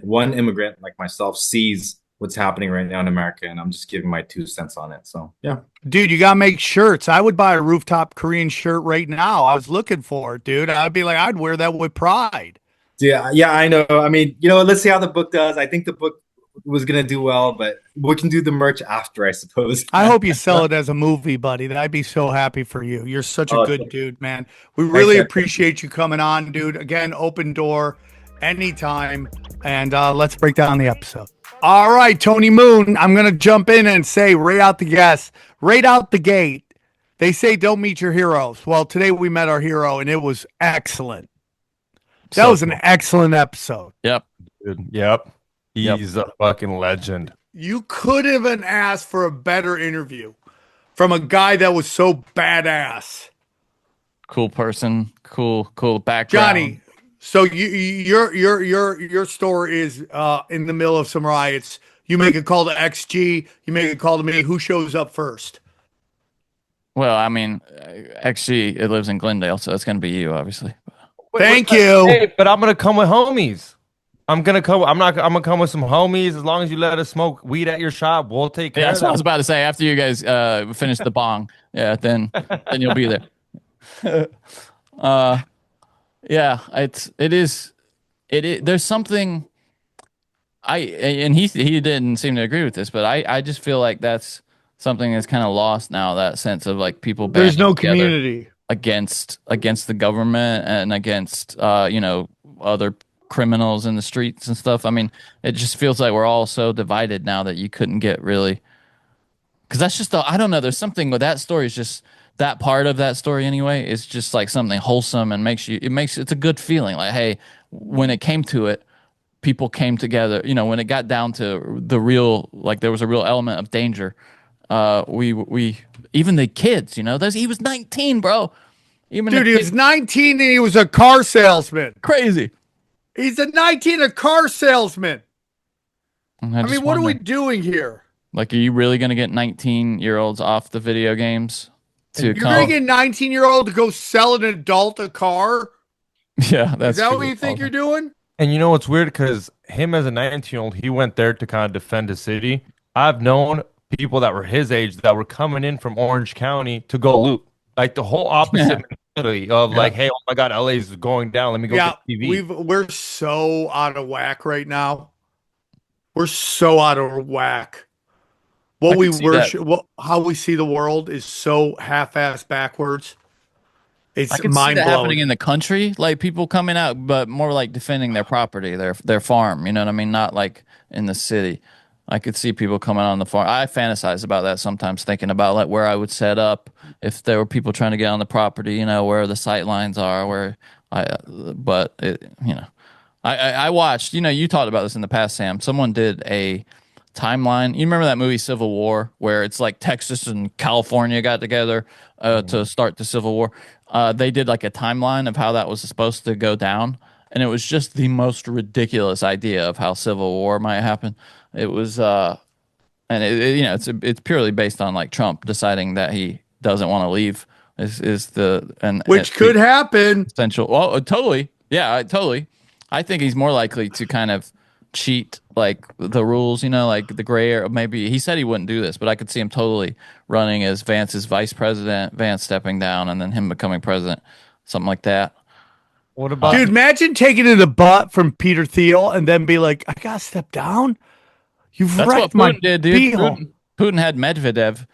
one immigrant like myself sees what's happening right now in America, and I'm just giving my 2 cents on it. So yeah. Dude, you got to make shirts. I would buy a Rooftop Korean shirt right now. I was looking for it, dude. I'd be like, I'd wear that with pride. Yeah, I know. I mean, let's see how the book does. I think the book was gonna do well, but we can do the merch after, I suppose. I hope you sell it as a movie, buddy. I'd be so happy for you. You're such a Oh, good thanks. dude, man. We really Man. appreciate you coming on, dude. Again, open door anytime. And let's break down the episode. All right, Tony Moon, I'm going to jump in and say right out the gate. They say don't meet your heroes. Well, today we met our hero, and it was excellent. That was an excellent episode. Yep. Dude, yep. He's a fucking legend. You could have asked for a better interview from a guy that was so badass. Cool person. Cool background. Johnny, so your story is in the middle of some riots. You make a call to XG. You make a call to me. Who shows up first? Well, I mean, actually, it lives in Glendale, so it's going to be you, obviously. Thank you. Hey, but I'm gonna come with homies. I'm gonna come with some homies. As long as you let us smoke weed at your shop, we'll take care Yeah, of that's what I that. was about to say. After you guys finish the bong, yeah, then you'll be there. Yeah, it is. There's something. He didn't seem to agree with this, but I just feel like that's something that's kind of lost now. That sense of like people. There's no banding together community against the government and against other criminals in the streets and stuff. I mean, it just feels like we're all so divided now that you couldn't get really, because that's just I don't know. There's something with that story. Is just that part of that story anyway. Is just like something wholesome and it's a good feeling. Like, hey, when it came to it, people came together. When it got down to the real, like there was a real element of danger. We even the kids, he was 19, bro. Even dude. the He was 19 and he was a car salesman. crazy. He's a 19, a car salesman. And I just mean, what are we wonder, doing here? like, are you really going to get 19-year-olds off the video games to You're going to come? get a 19-year-old to go sell an adult a car? Yeah, Is that's that true. what you think you're doing? And you know what's weird? Because him as a 19-year-old, he went there to kind of defend the city. I've known people that were his age that were coming in from Orange County to go loot. Like the whole opposite mentality of like, hey, oh my God, LA is going down. Let me go Yeah, get TV. we're so out of whack right now. We're so out of whack. What I we can see that. worship, how we see the world is so half-ass backwards. I It's could see that happening mind-blowing. in the country, like people coming out, but more like defending their property, their farm. You know what I mean? Not like in the city. I could see people coming on the farm. I fantasize about that sometimes, thinking about like where I would set up if there were people trying to get on the property. You know, where the sight lines are, where I. But it, you know, I watched. You know, you talked about this in the past, Sam. Someone did a timeline. You remember that movie Civil War, where it's like Texas and California got together to start the Civil War. They did like a timeline of how that was supposed to go down, and it was just the most ridiculous idea of how Civil War might happen. It was, and you know, it's purely based on like Trump deciding that he doesn't want to leave. Is the and Which could happen. essential. Well, totally. Yeah, totally. I think he's more likely to kind of cheat like the rules, you know, like the gray area. Maybe he said he wouldn't do this, but I could see him totally running as Vance's vice president, Vance stepping down, and then him becoming president, something like that. What about Dude, imagine taking it in the butt from Peter Thiel and then be like, I gotta step down. You've That's what wrecked my Putin did, dude. deal. Putin had Medvedev.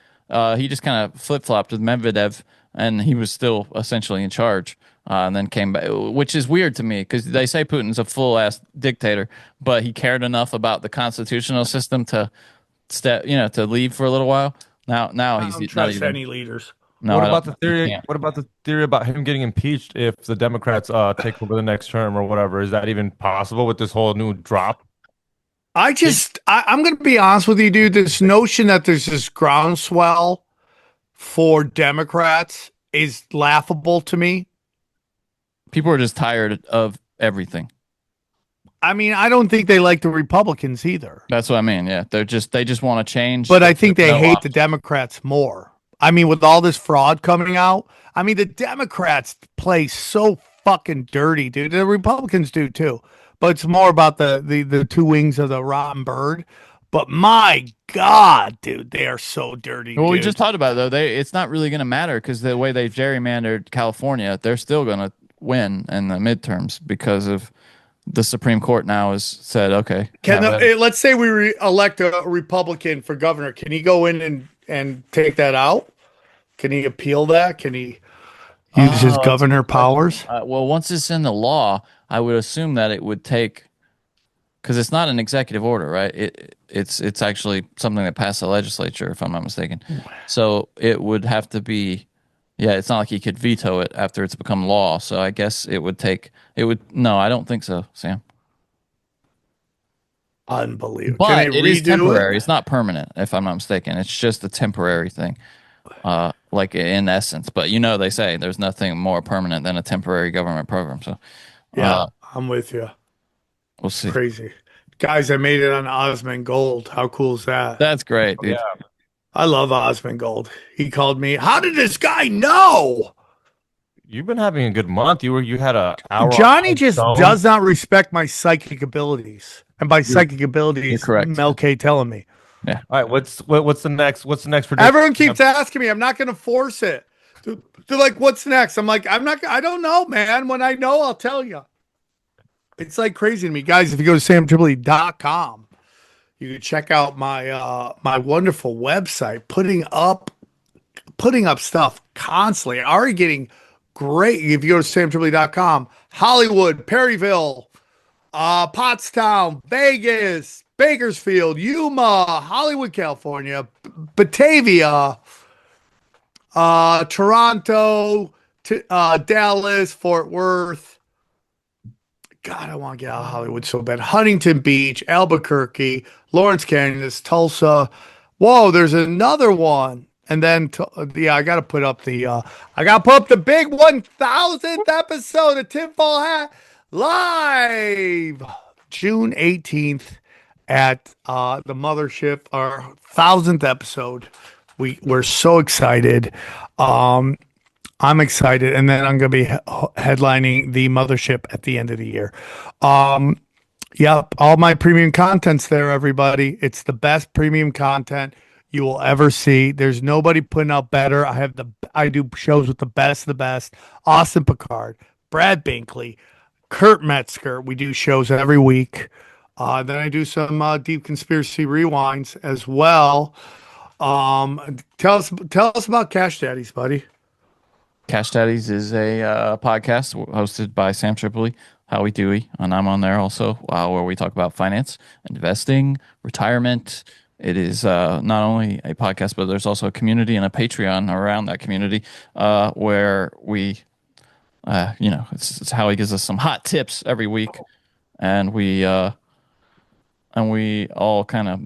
He just kind of flip flopped with Medvedev, and he was still essentially in charge. And then came back, which is weird to me because they say Putin's a full ass dictator, but he cared enough about the constitutional system to step, you know, to leave for a little while. Now I he's don't not trust even. any leaders. No, what I about don't. the He theory? can't. What about the theory about him getting impeached if the Democrats take over the next term or whatever? Is that even possible with this whole new drop? I'm going to be honest with you, dude. This notion that there's this groundswell for Democrats is laughable to me. People are just tired of everything. I mean, I don't think they like the Republicans either, That's what I mean. Yeah, they just want to change. but I think they No hate the option. Democrats more. I mean, with all this fraud coming out, I mean, the Democrats play so fucking dirty, dude. The Republicans do too, but it's more about the two wings of the rotten bird. But my God, dude, they are so dirty, Well, we dude. just talked about it, though. It's not really going to matter because the way they've gerrymandered California, they're still going to win in the midterms because of the Supreme Court now has said, okay, Can have at it. let's say we elect a Republican for governor. Can he go in and take that out? Can he appeal that? Can he use his Oh, that's a governor good question. powers? Well, once it's in the law, I would assume that it would take because it's not an executive order, right? It's actually something that passed the legislature, if I'm not mistaken. So it would have to be, yeah. It's not like he could veto it after it's become law. So I guess it would take. It would no, I don't think so, Sam. Unbelievable. But Can they it is redo temporary. it? It's not permanent, if I'm not mistaken. It's just a temporary thing, like in essence. But you know, they say there's nothing more permanent than a temporary government program. So Yeah, I'm with you. we'll see. Crazy. Guys, I made it on Osmond Gold. How cool is that? That's great, dude. Yeah. I love Osmond Gold. He called me. How did this guy know? You've been having a good month. You had a hour. Johnny on just Stone. does not respect my psychic abilities. And by psychic abilities, you're correct. Mel K telling me. All right. What's the next? What's the next prediction? Everyone keeps asking me. I'm not going to force it. They're like, "What's next?" I'm like, "I'm not. I don't know, man. When I know, I'll tell you." It's like crazy to me, guys. If you go to samtripoli.com, you can check out my my wonderful website, putting up stuff constantly. Already getting great. If you go to samtripoli.com, Hollywood, Perryville, Pottstown, Vegas, Bakersfield, Yuma, Hollywood, California, Batavia, Toronto, Dallas, Fort Worth. God, I want to get out of Hollywood so bad. Huntington Beach, Albuquerque, Lawrence, Kansas, Tulsa. Whoa, there's another one. And then, yeah, I got to put up the big 1000th episode of Tinfoil Hat live June 18th at the mothership, our 1000th episode. We're so excited. I'm excited, and then I'm going to be headlining the mothership at the end of the year. Yep, all my premium content's there, everybody. It's the best premium content you will ever see. There's nobody putting out better. I do shows with the best of the best. Austin Picard, Brad Binkley, Kurt Metzger. We do shows every week. Then I do some deep conspiracy rewinds as well. Tell us about Cash Daddies, buddy. Cash Daddies is a podcast hosted by Sam Tripoli, Howie Dewey, and I'm on there also, where we talk about finance, investing, retirement. It is not only a podcast, but there's also a community and a Patreon around that community where we, it's Howie gives us some hot tips every week, and we all kind of.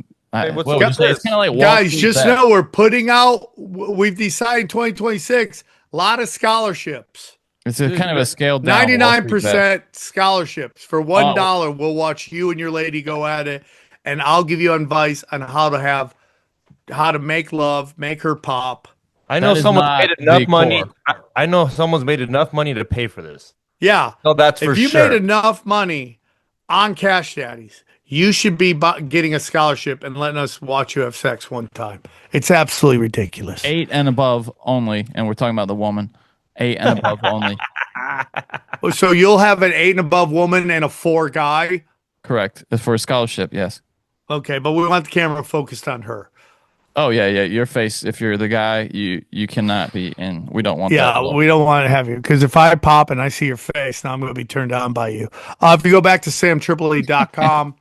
What's Well, up, it's kind of like Wall Guys, Street just Bet. know we're putting out. We've decided 2026. A lot of scholarships. It's a kind of a scaled down Wall Street Bet. 99% scholarships. For $1, we'll watch you and your lady go at it, and I'll give you advice on how to make love, make her pop. I know That is someone's not made enough the money. core. I know someone's made enough money to pay for this. Yeah. No, that's for If you sure. made enough money on Cash Daddies, you should be getting a scholarship and letting us watch you have sex one time. It's absolutely ridiculous. 8 and above only, and we're talking about the woman. 8 and above only. So you'll have an 8 and above woman and a 4 guy. Correct. For a scholarship, yes. Okay, but we want the camera focused on her. Oh yeah. Your face. If you're the guy, you cannot be in. We don't want that. Yeah, at all. we don't want to have you because if I pop and I see your face, now I'm going to be turned on by you. If you go back to samtripoli.com,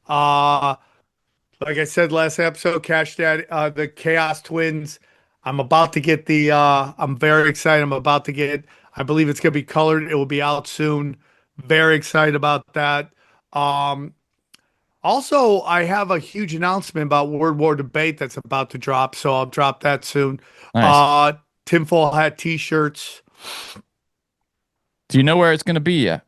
like I said last episode, Cash Daddy, the Chaos Twins. I'm about to get I'm very excited. I believe it's going to be colored. It will be out soon. Very excited about that. Also, I have a huge announcement about World War Debate that's about to drop, so I'll drop that soon. Nice. Tinfoil hat t-shirts. Do you know where it's going to be yet?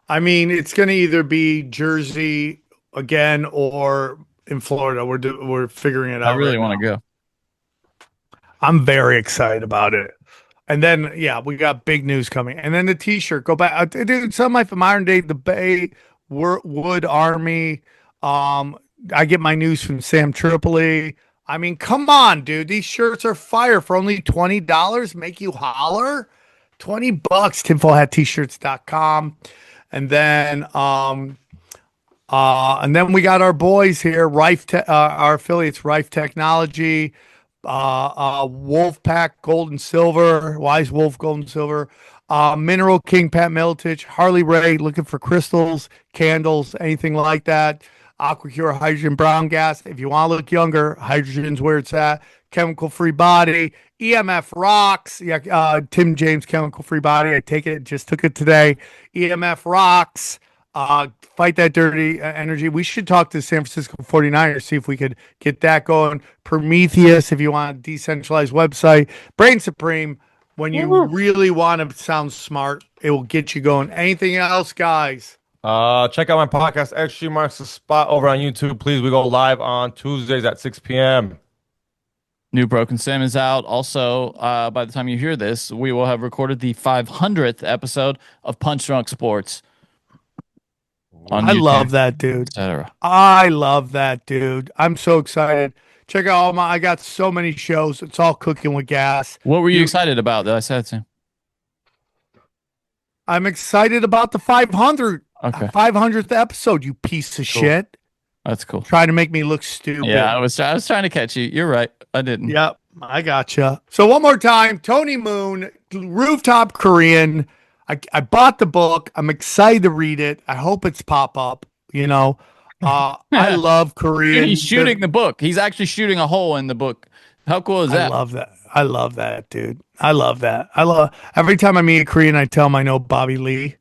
I mean, it's going to either be Jersey again or in Florida. We're figuring it out. I really right want now. to go. I'm very excited about it. And then, yeah, we got big news coming. And then the t-shirt. Go back. Dude, some of my modern day debate. Wood Army. I get my news from Sam Tripoli. I mean, come on, dude. These shirts are fire for only $20. Make you holler. $20. tinfoilhattshirts.com. And then we got our boys here, our affiliates, Rife Technology, Wolfpack Gold and Silver, Wise Wolf Gold and Silver, Mineral King Pat Militich, Harley Ray looking for crystals, candles, anything like that. AquaCure Hydrogen Brown Gas. If you want to look younger, hydrogen's where it's at. Chemical Free Body, EMF Rocks. Yeah, Tim James Chemical Free Body. I take it, just took it today. EMF Rocks. Fight that dirty energy. We should talk to the San Francisco 49ers, see if we could get that going. Prometheus, if you want a decentralized website. Brain Supreme, when you really want to sound smart, it will get you going. Anything else, guys? Check out my podcast, Extreme Marks the Spot, over on YouTube. Please, we go live on Tuesdays at 6 p.m. New Broken Sim is out. Also, by the time you hear this, we will have recorded the 500th episode of Punch Drunk Sports. On I YouTube, love that, dude. etc. I love that, dude. I'm so excited. Check out I got so many shows. It's all cooking with gas. What were you excited about that I said to? I'm excited about the 500th episode, you piece of shit. That's cool. Trying to make me look stupid. Yeah, I was trying to catch you. You're right. I didn't. Yep, I gotcha. So one more time, Tony Moon, Rooftop Korean. I bought the book. I'm excited to read it. I hope it's pop up. I love Korean. He's shooting the book. He's actually shooting a hole in the book. How cool is that? I love that, dude. I love that. Every time I meet a Korean, I tell him I know Bobby Lee.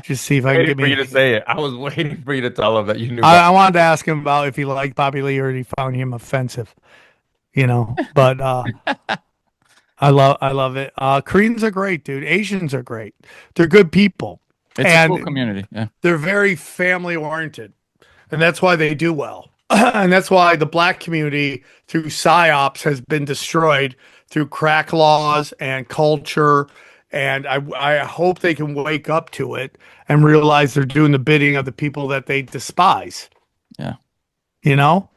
Just see if I can Waiting get for you me. to say it. I was waiting for you to tell him that you knew. I wanted to ask him about if he liked Bobby Lee or if he found him offensive. But I love it. Koreans are great, dude. Asians are great. They're good people. It's a And cool community. Yeah. they're very family oriented, and that's why they do well. And that's why the black community through psyops has been destroyed through crack laws and culture. And I hope they can wake up to it and realize they're doing the bidding of the people that they despise. Yeah. You know?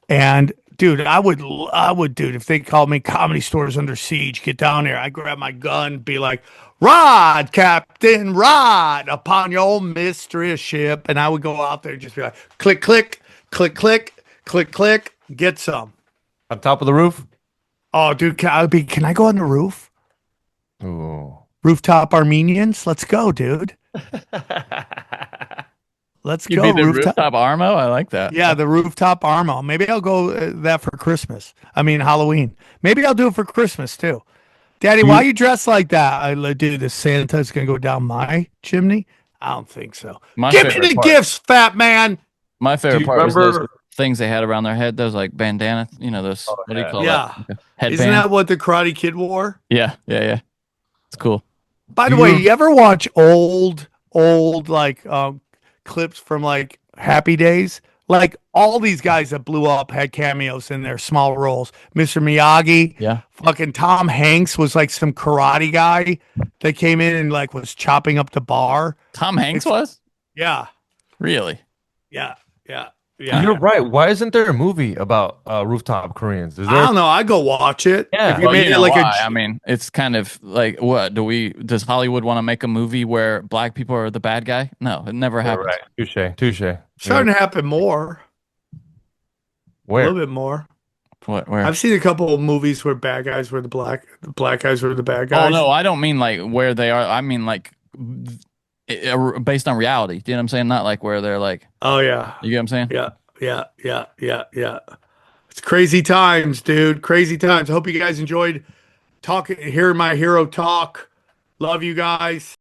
And dude, dude, if they called me Comedy Stores Under Siege, get down there. I grab my gun, be like, Rod, Captain, Rod, upon your mistress ship. And I would go out there and just be like, click, click, click, click, click, click, get some. On top of the roof? Oh, dude, can I go on the roof? Ooh. Rooftop Armenians? Let's go, dude. Let's You'd go. be the rooftop Armo. I like that. Yeah, the rooftop Armo. Maybe I'll go that for Christmas. I mean, Halloween. Maybe I'll do it for Christmas too. Daddy, why you dressed like that? Dude, the Santa's going to go down my chimney? I don't think so. My Give me favorite the part- gifts, fat man. My favorite you part was those remember- things they had around their head. Those like bandana. You know those. What do you call Yeah. that? Okay. Headband. Isn't that what the Karate Kid wore? Yeah. It's cool. By the way, you ever watch old like clips from like Happy Days? Like all these guys that blew up had cameos in their small roles. Mr. Miyagi, Yeah. fucking Tom Hanks was like some karate guy that came in and like was chopping up the bar. Tom Hanks was Yeah, really. yeah. You're right. Why isn't there a movie about Rooftop Koreans? Is there? I don't know. I go watch it. Yeah. If you Well, made you it know like why. I mean, it's kind of like what does Hollywood want to make a movie where black people are the bad guy? No, it never Yeah, happens. right. Touche. starting to happen more. A Where? little bit more. What? Where? I've seen a couple of movies where bad guys were the black guys were the bad guys. Oh no, I don't mean like where they are. I mean like based on reality. Do you know what I'm saying? Not like where they're like. Oh yeah. You get what I'm saying? Yeah. It's crazy times, dude. Crazy times. I hope you guys enjoyed hearing my hero talk. Love you guys.